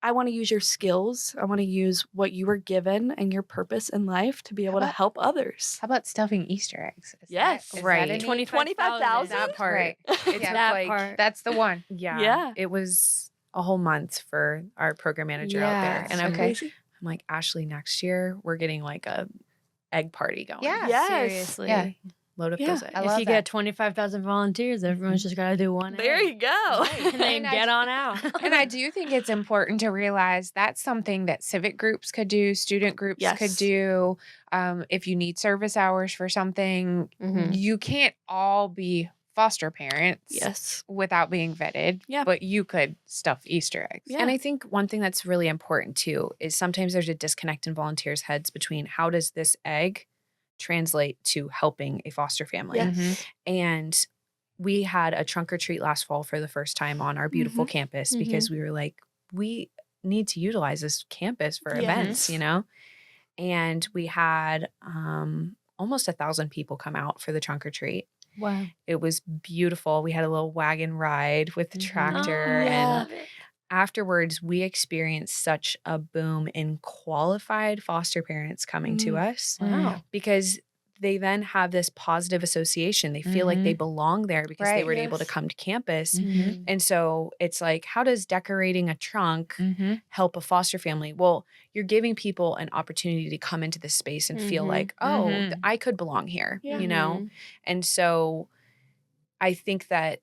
I want to use your skills. I want to use what you were given and your purpose in life to be able to help others. How about stuffing Easter eggs? Yes. Right. 25,000? That part. Right. It's Yeah. That like, part. That's the one. Yeah. It was a whole month for our program manager out there. And I'm like, Ashley, next year we're getting like a egg party going. Yeah. Yes. Seriously. Yeah. Load up Yeah. those eggs. I If love you that. get 25,000 volunteers, everyone's just got to do one. There you go. And then get on out. And I do think it's important to realize that's something that civic groups could do, student groups could Yes. do. If you need service hours for something, you can't all be foster parents Yes. without being vetted. Yeah. But you could stuff Easter eggs. Yeah. And I think one thing that's really important too is sometimes there's a disconnect in volunteers' heads between how does this egg translate to helping a foster family. Yes. Mhm. And we had a trunk or treat last fall for the first time on our beautiful campus because we were like, we need to utilize this campus for events, you know? And we had almost 1,000 people come out for the trunk or treat. Wow. It was beautiful. We had a little wagon ride with the tractor. yeah. And afterwards, we experienced such a boom in qualified foster parents coming to us Wow. because they then have this positive association. They feel like they belong there because they Right. were able to come to campus. Mhm. And so it's like, how does decorating a trunk Mhm. help a foster family? Well, you're giving people an opportunity to come into this space and feel like, oh, Mhm. I could belong here, Yeah. you know? And so I think that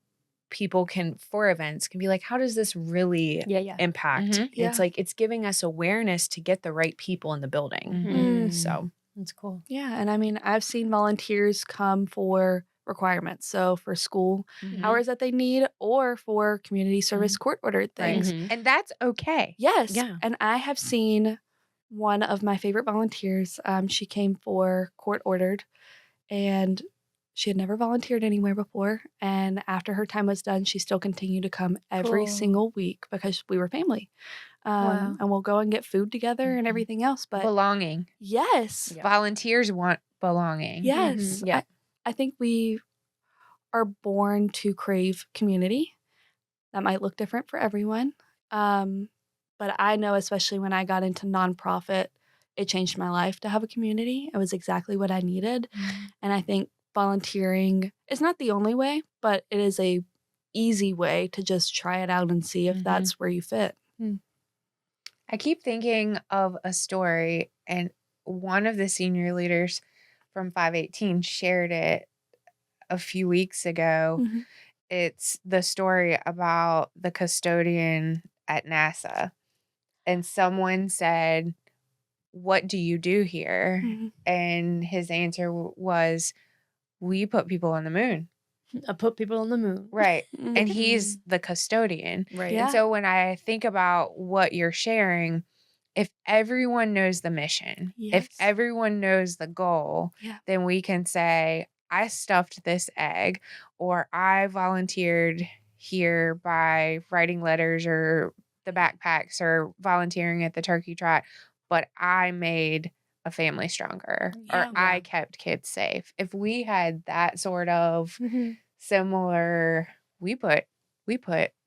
people can, for events, can be like, how does this really Yeah. impact? Mhm. And it's like, it's giving us awareness to get the right people in the building. Mhm. So That's cool. Yeah. And I mean, I've seen volunteers come for requirements. So for school hours that they need or for community service court ordered things. And that's okay. Yes. Yeah. And I have seen one of my favorite volunteers. She came for court ordered and she had never volunteered anywhere before. And after her time was done, she still continued to come every Cool. single week because we were family. Wow. And we'll go and get food together and everything else. But Belonging. yes. Yeah. Volunteers want belonging. Yes. Yeah. I think we are born to crave community. That might look different for everyone. But I know, especially when I got into nonprofit, it changed my life to have a community. It was exactly what I needed. And I think volunteering is not the only way, but it is a easy way to just try it out and see if that's where you fit. I keep thinking of a story, and one of the senior leaders from 518 shared it a few weeks ago. It's the story about the custodian at NASA. And someone said, "What do you do here?" And his answer was, "We put people on the moon." I put people on the moon. Right. And he's the custodian. Right. Yeah. And so when I think about what you're sharing, if everyone knows the mission, if Yes. everyone knows the goal, Yeah. then we can say, I stuffed this egg, or I volunteered here by writing letters or the backpacks or volunteering at the turkey trot, but I made a family stronger, or Yeah. I kept kids safe. If we had that sort of similar, we put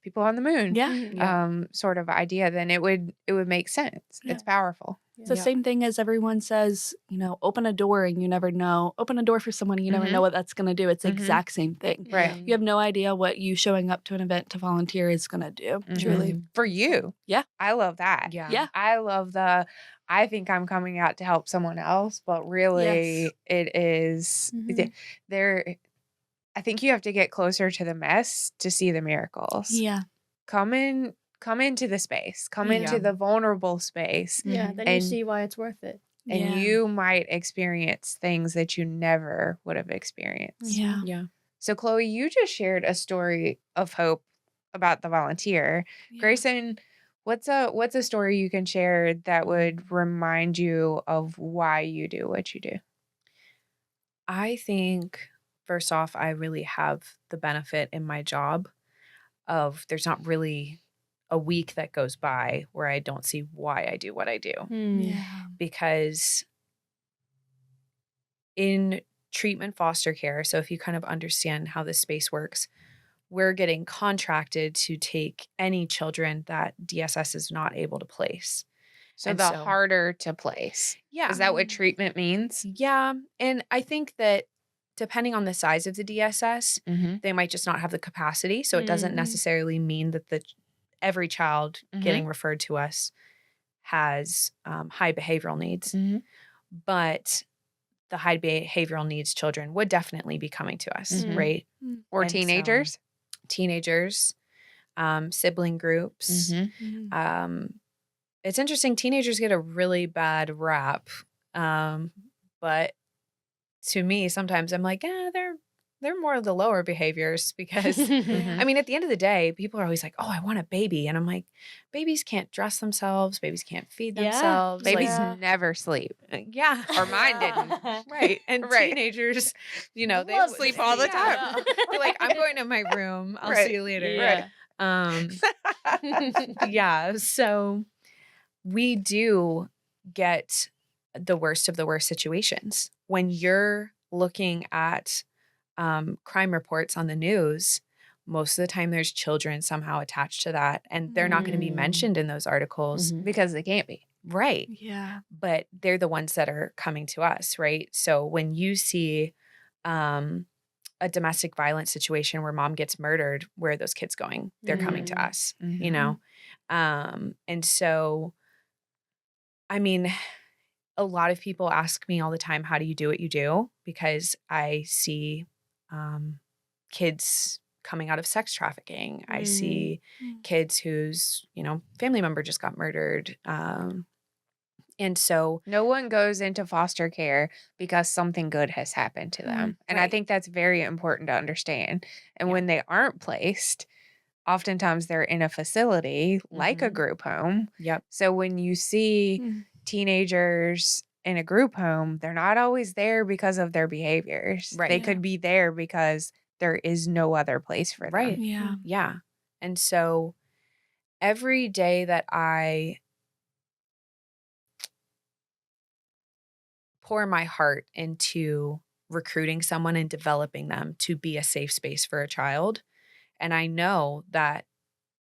people on the moon, Yeah. sort of idea, then it would make sense. Yeah. It's powerful. It's the same thing as everyone says, open a door and you never know. Open a door for someone and you never know what that's going to do. It's the exact same thing. Right. You have no idea what you showing up to an event to volunteer is going to do. Truly. For you. Yeah. I love that. Yeah. I love I think I'm coming out to help someone else, but really Yes. it is there. I think you have to get closer to the mess to see the miracles. Yeah. Come into the space, come into the vulnerable space. Yeah, then you see why it's worth it. And you might experience things that you never would have experienced. Yeah. Yeah. So Kloie, you just shared a story of hope about the volunteer. Yeah. Graycen, what's a story you can share that would remind you of why you do what you do? I think, first off, I really have the benefit in my job of there's not really a week that goes by where I don't see why I do what I do. Yeah. Because in treatment foster care, so if you kind of understand how this space works, we're getting contracted to take any children that DSS is not able to place. So And the so- harder to place. Yeah. Is that what treatment means? Yeah. And I think that depending on the size of the DSS, they might just not have the capacity. So it doesn't necessarily mean that every child getting referred to us has high behavioral needs. But the high behavioral needs children would definitely be coming to us, right? Or And so- teenagers? Teenagers, sibling groups. It's interesting. Teenagers get a really bad rap. But to me, sometimes I'm like, they're more of the lower behaviors because I mean, at the end of the day, people are always like, oh, I want a baby. And I'm like, babies can't dress themselves. Babies can't feed themselves. Babies Like, never sleep. yeah. Or mine didn't. Right. And Right. teenagers, they Love sleep all the time. They're like, I'm going to my room. I'll Right. see you later. Yeah. Yeah. So we do get the worst of the worst situations. When you're looking at crime reports on the news, most of the time there's children somehow attached to that, and they're not going to be mentioned in those articles. Because they can't be. Right. Yeah. But they're the ones that are coming to us, right? So when you see a domestic violence situation where mom gets murdered, where are those kids going? They're coming to us, you know? And so, I mean, a lot of people ask me all the time, how do you do what you do? Because I see kids coming out of sex trafficking. I see kids whose, family member just got murdered. And so No one goes into foster care because something good has happened to them. And I Right. think that's very important to understand. And when they aren't placed, oftentimes they're in a facility like a group home. Yep. So when you see teenagers in a group home, they're not always there because of their behaviors. Right. They Yeah. could be there because there is no other place for them. Right. Yeah. Yeah. And so every day that I pour my heart into recruiting someone and developing them to be a safe space for a child, and I know that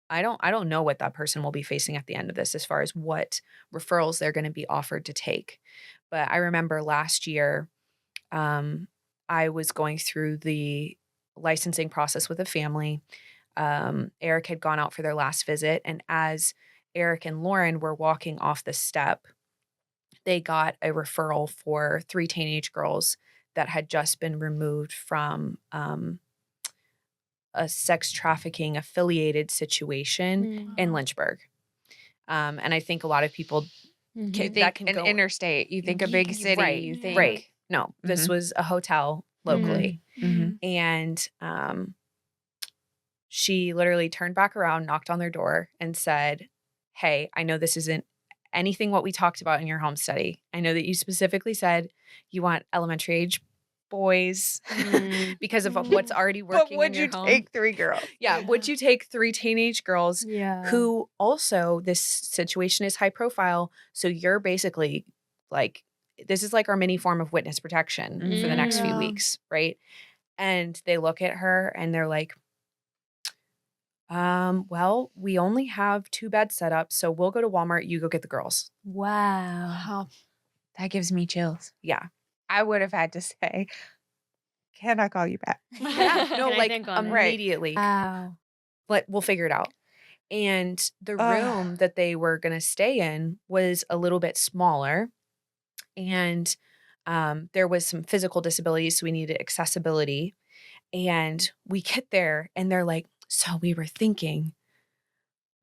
I don't know what that person will be facing at the end of this as far as what referrals they're going to be offered to take. But I remember last year, I was going through the licensing process with a family. Eric had gone out for their last visit, and as Eric and Lauren were walking off the step, they got a referral for 3 teenage girls that had just been removed from a sex trafficking affiliated situation in Lynchburg. And I think a lot of people You that think can an go interstate, you think a big city, right, you think right. No, this was a hotel locally. Mhm. And she literally turned back around, knocked on their door, and said, "Hey, I know this isn't anything what we talked about in your home study. I know that you specifically said you want elementary age boys because of what's already But working would in your you home. take 3 girls? Yeah, would you take 3 teenage girls Yeah. who also, this situation is high profile, so you're basically like, this is like our mini form of witness protection for the next few Yeah. weeks, right?" And they look at her and they're like, well, we only have 2 beds set up, so we'll go to Walmart, you go get the girls. Wow. Wow. That gives me chills. Yeah. I would have had to say, "Can I call you back?" Yeah. No, Can I like think on it? immediately. Wow. But we'll figure it out. And the Ugh. room that they were going to stay in was a little bit smaller. And there was some physical disabilities, so we needed accessibility. And we get there and they're like, "So we were thinking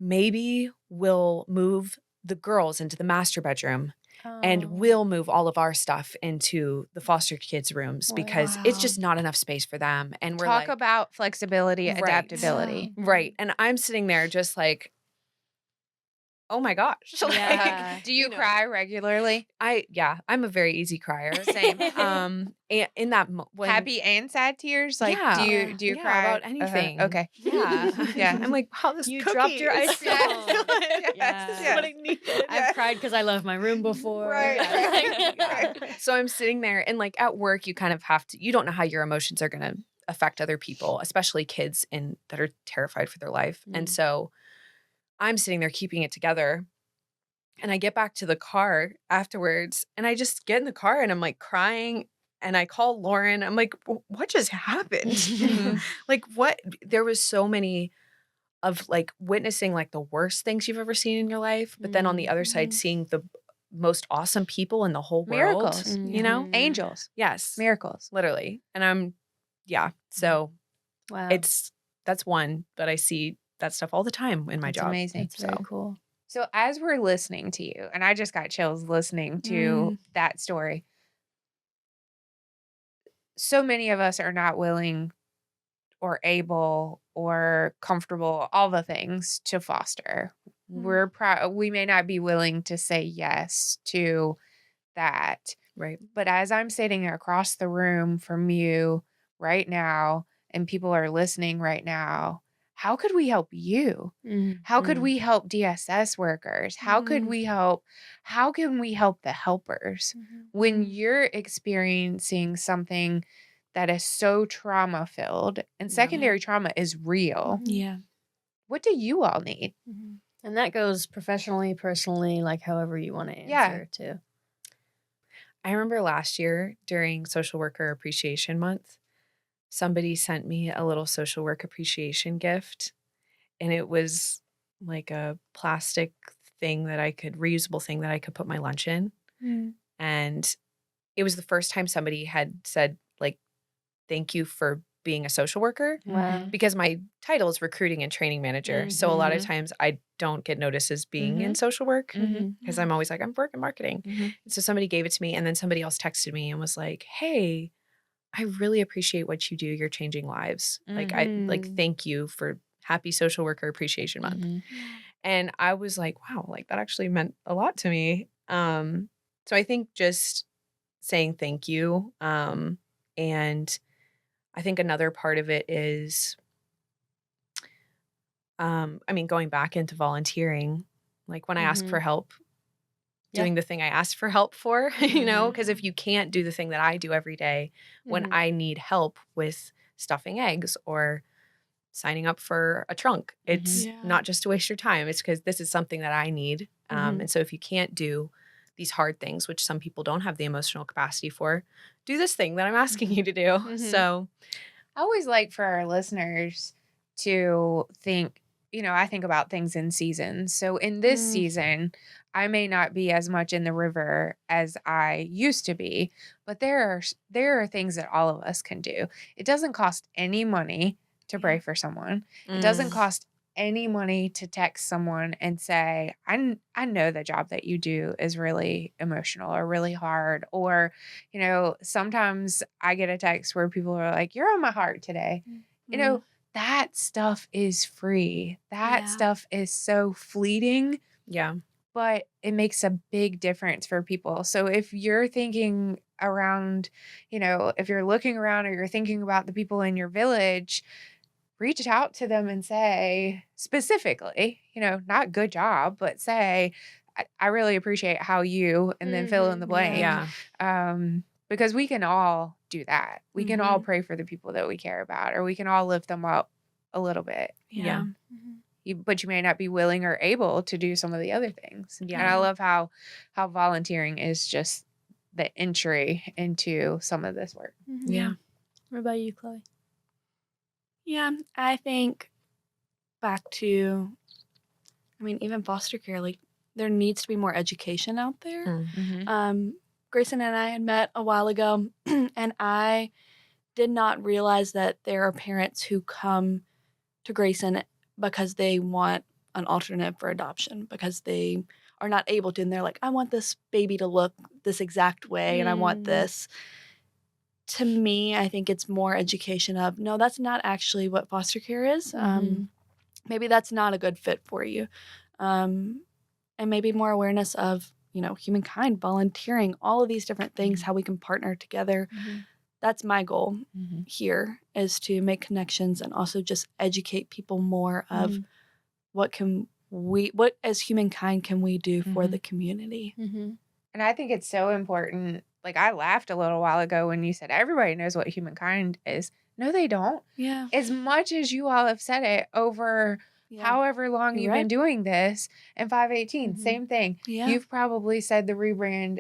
maybe we'll move the girls into the master bedroom and we'll move all of our stuff into the foster kids' rooms because it's just not enough space for them." And we're Talk like, about flexibility, Right. adaptability. right. And I'm sitting there just like, oh my gosh. Yeah. Do you know, cry regularly? I'm a very easy crier. Same. And in that when, Happy and sad tears? Like, Yeah. do you Yeah, cry about anything. Okay. Yeah. Yeah. I'm like, wow, this You cookie dropped your is ice so cream. good. Yes. This is Yeah. what I needed. I've cried because I left my room before. Right, right, right. So I'm sitting there and like at work, you kind of have to, you don't know how your emotions are going to affect other people, especially kids that are terrified for their life. And so I'm sitting there keeping it together. And I get back to the car afterwards and I just get in the car and I'm like crying and I call Lauren. I'm like, what just happened? Like what? There was so many of like witnessing like the worst things you've ever seen in your life. But then on the other side, seeing the most awesome people in the whole world, Miracles. you know? Angels. Yes, Miracles. literally. And so Wow. that's one, but I see that stuff all the time in my It's job. amazing. It's very cool. So as we're listening to you, and I just got chills listening to that story. So many of us are not willing or able or comfortable, all the things, to foster. We may not be willing to say yes to that. Right. But as I'm sitting across the room from you right now, and people are listening right now, how could we help you? How could we help DSS workers? How could we help? How can we help the helpers when you're experiencing something that is so trauma filled and secondary trauma is real? Yeah. What do you all need? And that goes professionally, personally, like however you want to answer too. I remember last year during Social Worker Appreciation Month, somebody sent me a little social work appreciation gift. And it was like a plastic reusable thing that I could put my lunch in. And it was the first time somebody had said, like, thank you for being a social worker. Wow. Because my title is recruiting and training manager. So a lot of times I don't get noticed as being in social work because I'm always like, I'm working marketing. And so somebody gave it to me and then somebody else texted me and was like, hey, I really appreciate what you do. You're changing lives. Like, thank you for Happy Social Worker Appreciation Month. And I was like, wow, like that actually meant a lot to me. So I think just saying thank you. And I think another part of it is, going back into volunteering, like when I ask for help, doing the thing I asked for help for, because if you can't do the thing that I do every day, when I need help with stuffing eggs or signing up for a trunk, it's not just to waste your time. It's because this is something that I need. And so if you can't do these hard things, which some people don't have the emotional capacity for, do this thing that I'm asking you to do. So I always like for our listeners to think, I think about things in seasons. So in this season, I may not be as much in the river as I used to be, but there are things that all of us can do. It doesn't cost any money to pray for someone. It doesn't cost any money to text someone and say, I know the job that you do is really emotional or really hard. Or, sometimes I get a text where people are like, you're on my heart today. That stuff is free. That stuff is so fleeting. yeah. But it makes a big difference for people. So if you're thinking around, if you're looking around or you're thinking about the people in your village, reach out to them and say specifically, not good job, but say, I really appreciate how you, and then fill in the blank. Yeah. Because we can all do that. We can all pray for the people that we care about, or we can all lift them up a little bit. Yeah. But you may not be willing or able to do some of the other things. Yeah. And I love how volunteering is just the entry into some of this work. Yeah. What about you, Kloie? Yeah, I think back to, even foster care, like there needs to be more education out there. Graycen and I had met a while ago, and I did not realize that there are parents who come to Graycen because they want an alternative for adoption, because they are not able to, and they're like, I want this baby to look this exact way, and I want this. To me, I think it's more education of, no, that's not actually what foster care is. Maybe that's not a good fit for you. And maybe more awareness of, HumanKind, volunteering, all of these different things, how we can partner together. That's my goal here, is to make connections and also just educate people more of what as HumanKind can we do for the community. And I think it's so important. Like, I laughed a little while ago when you said everybody knows what HumanKind is. No, they don't. Yeah. As much as you all have said it over however long you've been doing this, and 518, same thing. Yeah. You've probably said the rebrand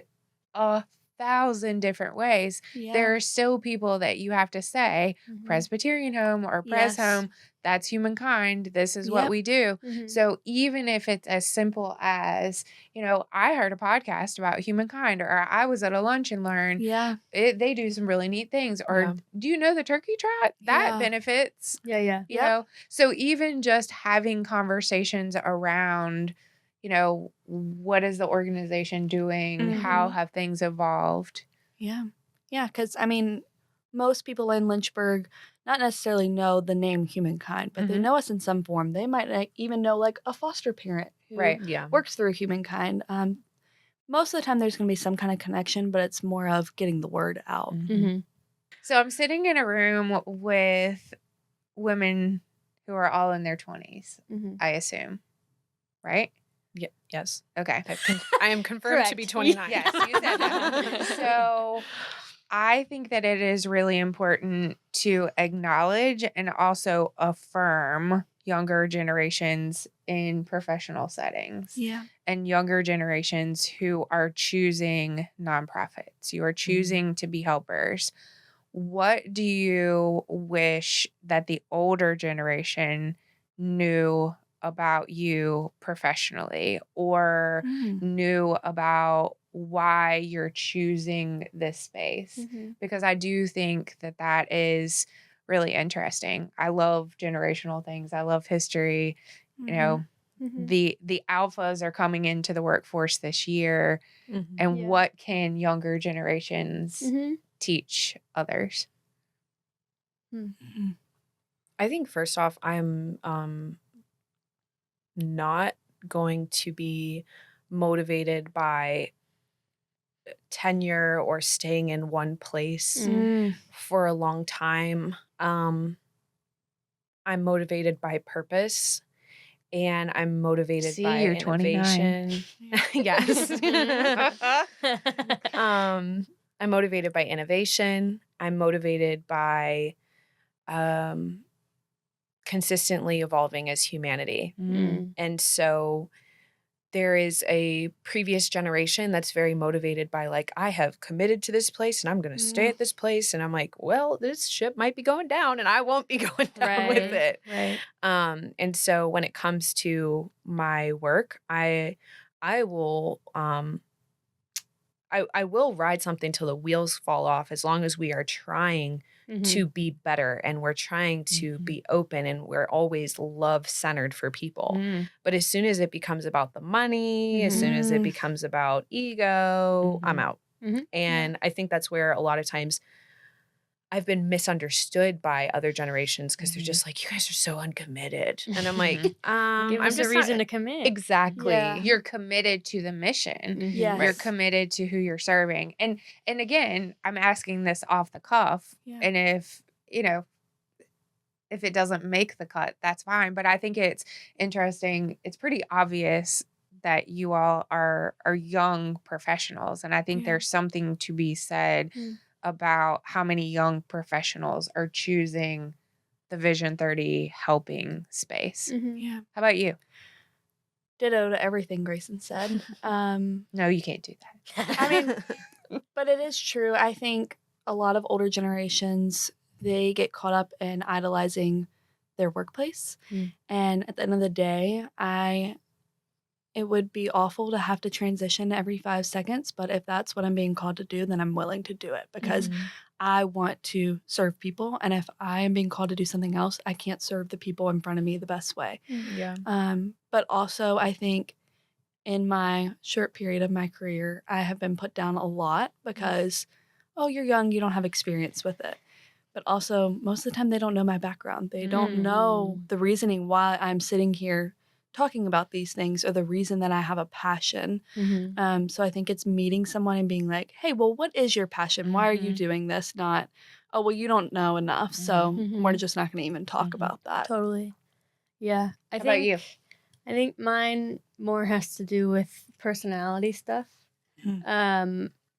1,000 different ways. There are still people that you have to say, Presbyterian Home or Pres Home, that's HumanKind. This is what we do. So even if it's as simple as, I heard a podcast about HumanKind, or I was at a lunch and learn. They do some really neat things. Or do you know the turkey trot? That benefits. So even just having conversations around, what is the organization doing? How have things evolved? Yeah, because most people in Lynchburg not necessarily know the name HumanKind, but they know us in some form. They might even know like a foster parent who works through HumanKind. Most of the time there's going to be some kind of connection, but it's more of getting the word out. So I'm sitting in a room with women who are all in their 20s, I assume, right? Yes. Okay. I am confirmed to be 29. Yes, you said that. So I think that it is really important to acknowledge and also affirm younger generations in professional settings. And younger generations who are choosing nonprofits. You are choosing to be helpers. What do you wish that the older generation knew about you professionally, or knew about why you're choosing this space? Because I do think that is really interesting. I love generational things. I love history. The alphas are coming into the workforce this year, and what can younger generations teach others? I think first off, I'm not going to be motivated by tenure or staying in one place for a long time. I'm motivated by purpose, and I'm motivated by you're innovation. 29. Yes. I'm motivated by innovation. I'm motivated by consistently evolving as humanity. And so there is a previous generation that's very motivated by like, I have committed to this place and I'm going to stay at this place. And I'm like, well, this ship might be going down and I won't be going down with it. Right. And so when it comes to my work, I will, I will ride something till the wheels fall off as long as we are trying to be better and we're trying to be open and we're always love centered for people. But as soon as it becomes about the money, as soon as it becomes about ego, I'm out. And I think that's where a lot of times I've been misunderstood by other generations because they're just like, you guys are so uncommitted. And I'm like, Give I'm us just a reason to commit. Exactly. Yeah. You're committed to the mission. Yes. You're committed to who you're serving. And again, I'm asking this off the cuff. Yeah. And if, if it doesn't make the cut, that's fine. But I think it's interesting. It's pretty obvious that you all are young professionals. And I think there's something to be said about how many young professionals are choosing the Vision 30 helping space. Yeah. How about you? Ditto to everything Graycen said. No, you can't do that. I mean, but it is true. I think a lot of older generations, they get caught up in idolizing their workplace. And at the end of the day, it would be awful to have to transition every 5 seconds, but if that's what I'm being called to do, then I'm willing to do it because I want to serve people. And if I am being called to do something else, I can't serve the people in front of me the best way. Yeah. But also, I think in my short period of my career, I have been put down a lot because, oh, you're young, you don't have experience with it. But also, most of the time, they don't know my background. They don't know the reasoning why I'm sitting here talking about these things or the reason that I have a passion. So I think it's meeting someone and being like, hey, well, what is your passion? Why are you doing this? Not, oh, well, you don't know enough. So we're just not going to even talk about that. Totally. Yeah. How about you? I think mine more has to do with personality stuff.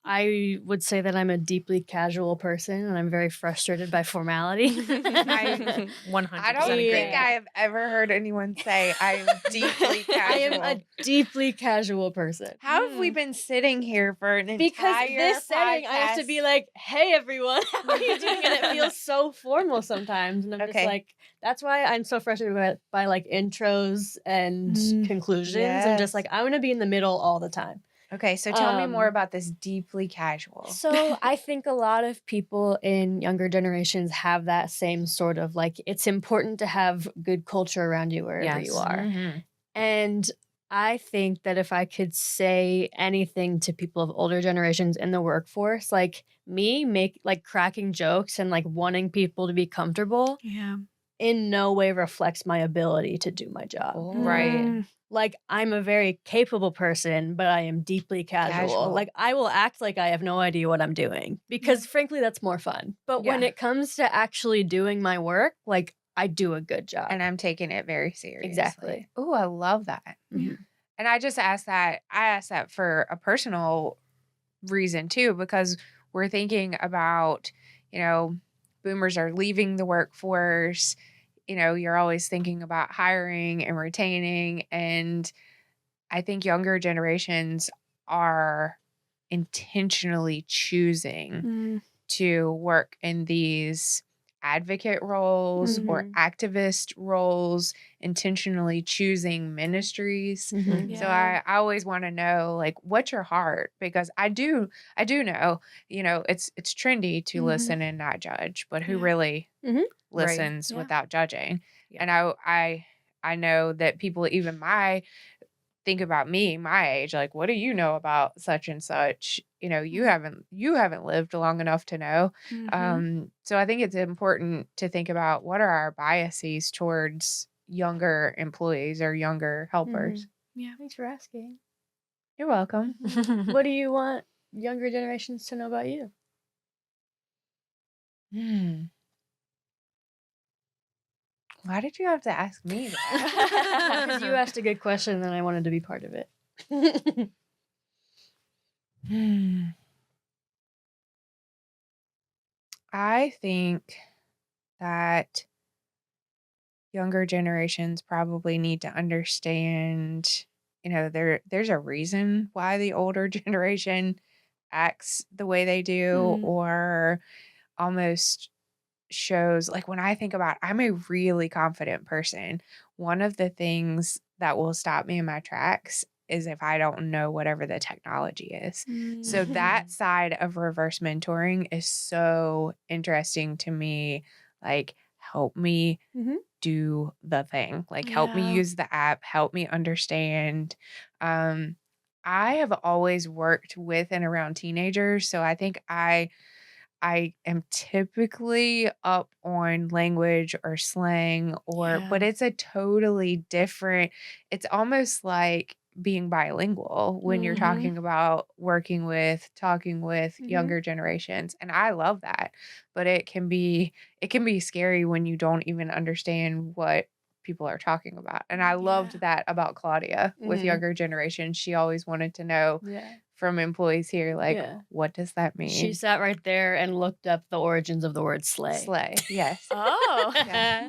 I would say that I'm a deeply casual person and I'm very frustrated by formality. I 100% I don't agree. think I have ever heard anyone say I'm deeply casual. I am a deeply casual person. How have we been sitting here for an Because entire this setting, I have to podcast? be like, hey, everyone, how are you doing? And it feels so formal sometimes. And I'm just like, that's why I'm so frustrated by like intros and conclusions. I'm just like, I'm going to be in the middle all the time. Okay, so tell me more about this deeply casual. So I think a lot of people in younger generations have that same sort of like, it's important to have good culture around you wherever you are. And I think that if I could say anything to people of older generations in the workforce, like me cracking jokes and like wanting people to be comfortable in no way reflects my ability to do my job. Right. Like, I'm a very capable person, but I am deeply casual. Like, I will act like I have no idea what I'm doing because, frankly, that's more fun. But when it comes to actually doing my work, like, I do a good job. And I'm taking it very seriously. Exactly. Oh, I love that. And I just asked that. I asked that for a personal reason, too, because we're thinking about, boomers are leaving the workforce. You're always thinking about hiring and retaining. And I think younger generations are intentionally choosing to work in these advocate roles or activist roles, intentionally choosing ministries. So I always want to know, like, what's your heart? Because I do know, it's trendy to listen and not judge, but who really listens without judging? And I know that people even think about me, my age, like, what do you know about such and such? You haven't lived long enough to know. So I think it's important to think about what are our biases towards younger employees or younger helpers. Thanks for asking. You're welcome. What do you want younger generations to know about you? Why did you have to ask me that? Because you asked a good question and I wanted to be part of it. I think that younger generations probably need to understand there's a reason why the older generation acts the way they do, or almost shows, like, when I think about, I'm a really confident person. One of the things that will stop me in my tracks is if I don't know whatever the technology is. So that side of reverse mentoring is so interesting to me. Like, help me do the thing. Like, help me use the app, help me understand. I have always worked with and around teenagers, so I think I am typically up on language or slang, but it's a totally different, it's almost like being bilingual when you're talking about talking with younger generations. And I love that, but it can be scary when you don't even understand what people are talking about. And I loved that about Claudia with younger generations. She always wanted to know from employees here, like, what does that mean? She sat right there and looked up the origins of the word slay. Slay, yes. Oh. Yeah.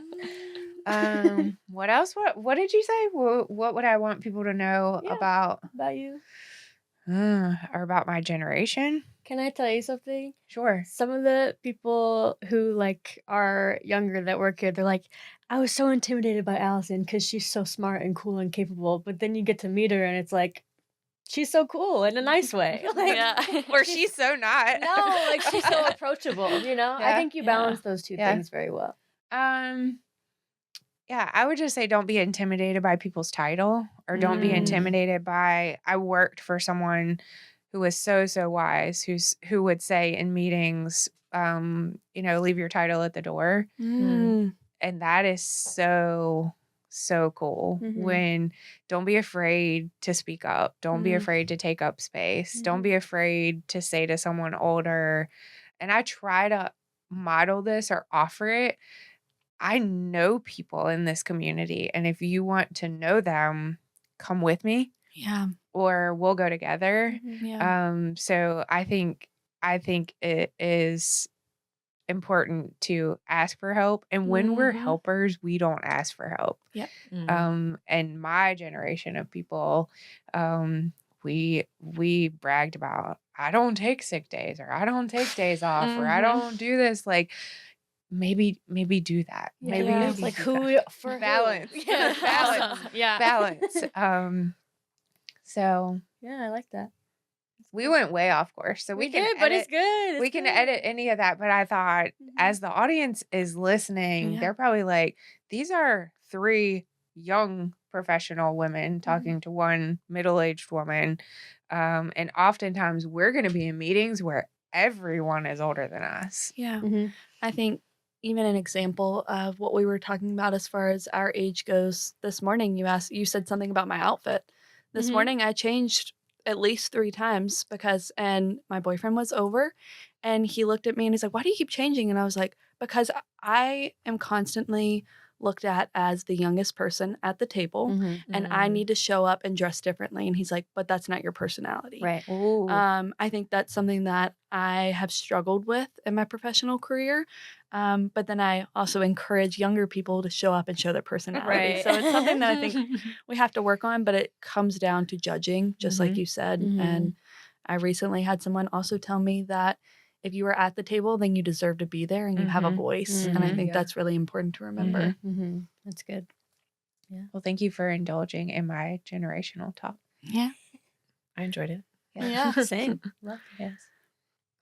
What else? What did you say? What would I want people to know about you? Or about my generation? Can I tell you something? Sure. Some of the people who like are younger that work here, they're like, I was so intimidated by Allison because she's so smart and cool and capable. But then you get to meet her and it's like, she's so cool in a nice way. Like, Or she's so not. No, like she's so approachable, you know? I think you balance those two things very well. Yeah, I would just say don't be intimidated by people's title, or don't be intimidated by, I worked for someone who was so wise, who would say in meetings, leave your title at the door. And that is so cool. When, don't be afraid to speak up. Don't be afraid to take up space. Don't be afraid to say to someone older. And I try to model this or offer it. I know people in this community, and if you want to know them, come with me. Yeah. Or we'll go together. Yeah. So I think it is important to ask for help. And when we're helpers, we don't ask for help. Yep. And my generation of people, we bragged about, I don't take sick days, or I don't take days off, or I don't do this. Like, maybe do that. Maybe it's like for balance. Yeah. Balance. Yeah. Balance. So yeah, I like that. we went way off course, so we can did, edit, but it's good. we can edit any of that. But I thought, as the audience is listening, they're probably like, these are 3 young professional women talking to one middle-aged woman. And oftentimes we're going to be in meetings where everyone is older than us. Yeah. I think even an example of what we were talking about as far as our age goes, this morning you said something about my outfit. This morning I changed at least 3 times and my boyfriend was over, and he looked at me and he's like, why do you keep changing? And I was like, because I am constantly looked at as the youngest person at the table, and I need to show up and dress differently. And he's like, but that's not your personality. Right. I think that's something that I have struggled with in my professional career. But then I also encourage younger people to show up and show their personality. Right. So it's something that I think we have to work on, but it comes down to judging, just like you said. And I recently had someone also tell me that if you were at the table, then you deserve to be there and you have a voice. And I think that's really important to remember. That's good. Yeah. Well, thank you for indulging in my generational talk. Yeah. I enjoyed it. Yeah. Same. Love it. Yes.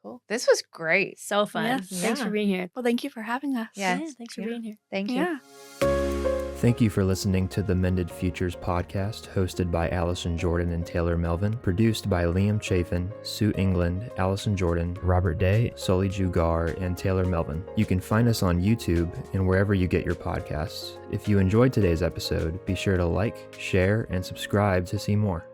Cool. This was great. So fun. Yes. Thanks for being here. Well, thank you for having us. Yes. Yeah, thanks for being here. Thank you. Yeah. Thank you for listening to the Mended Futures podcast, hosted by Allison Jordan and Taylor Melvin, produced by Liam Chafin, Sue England, Allison Jordan, Robert Day, Sully Jugar, and Taylor Melvin. You can find us on YouTube and wherever you get your podcasts. If you enjoyed today's episode, be sure to like, share, and subscribe to see more.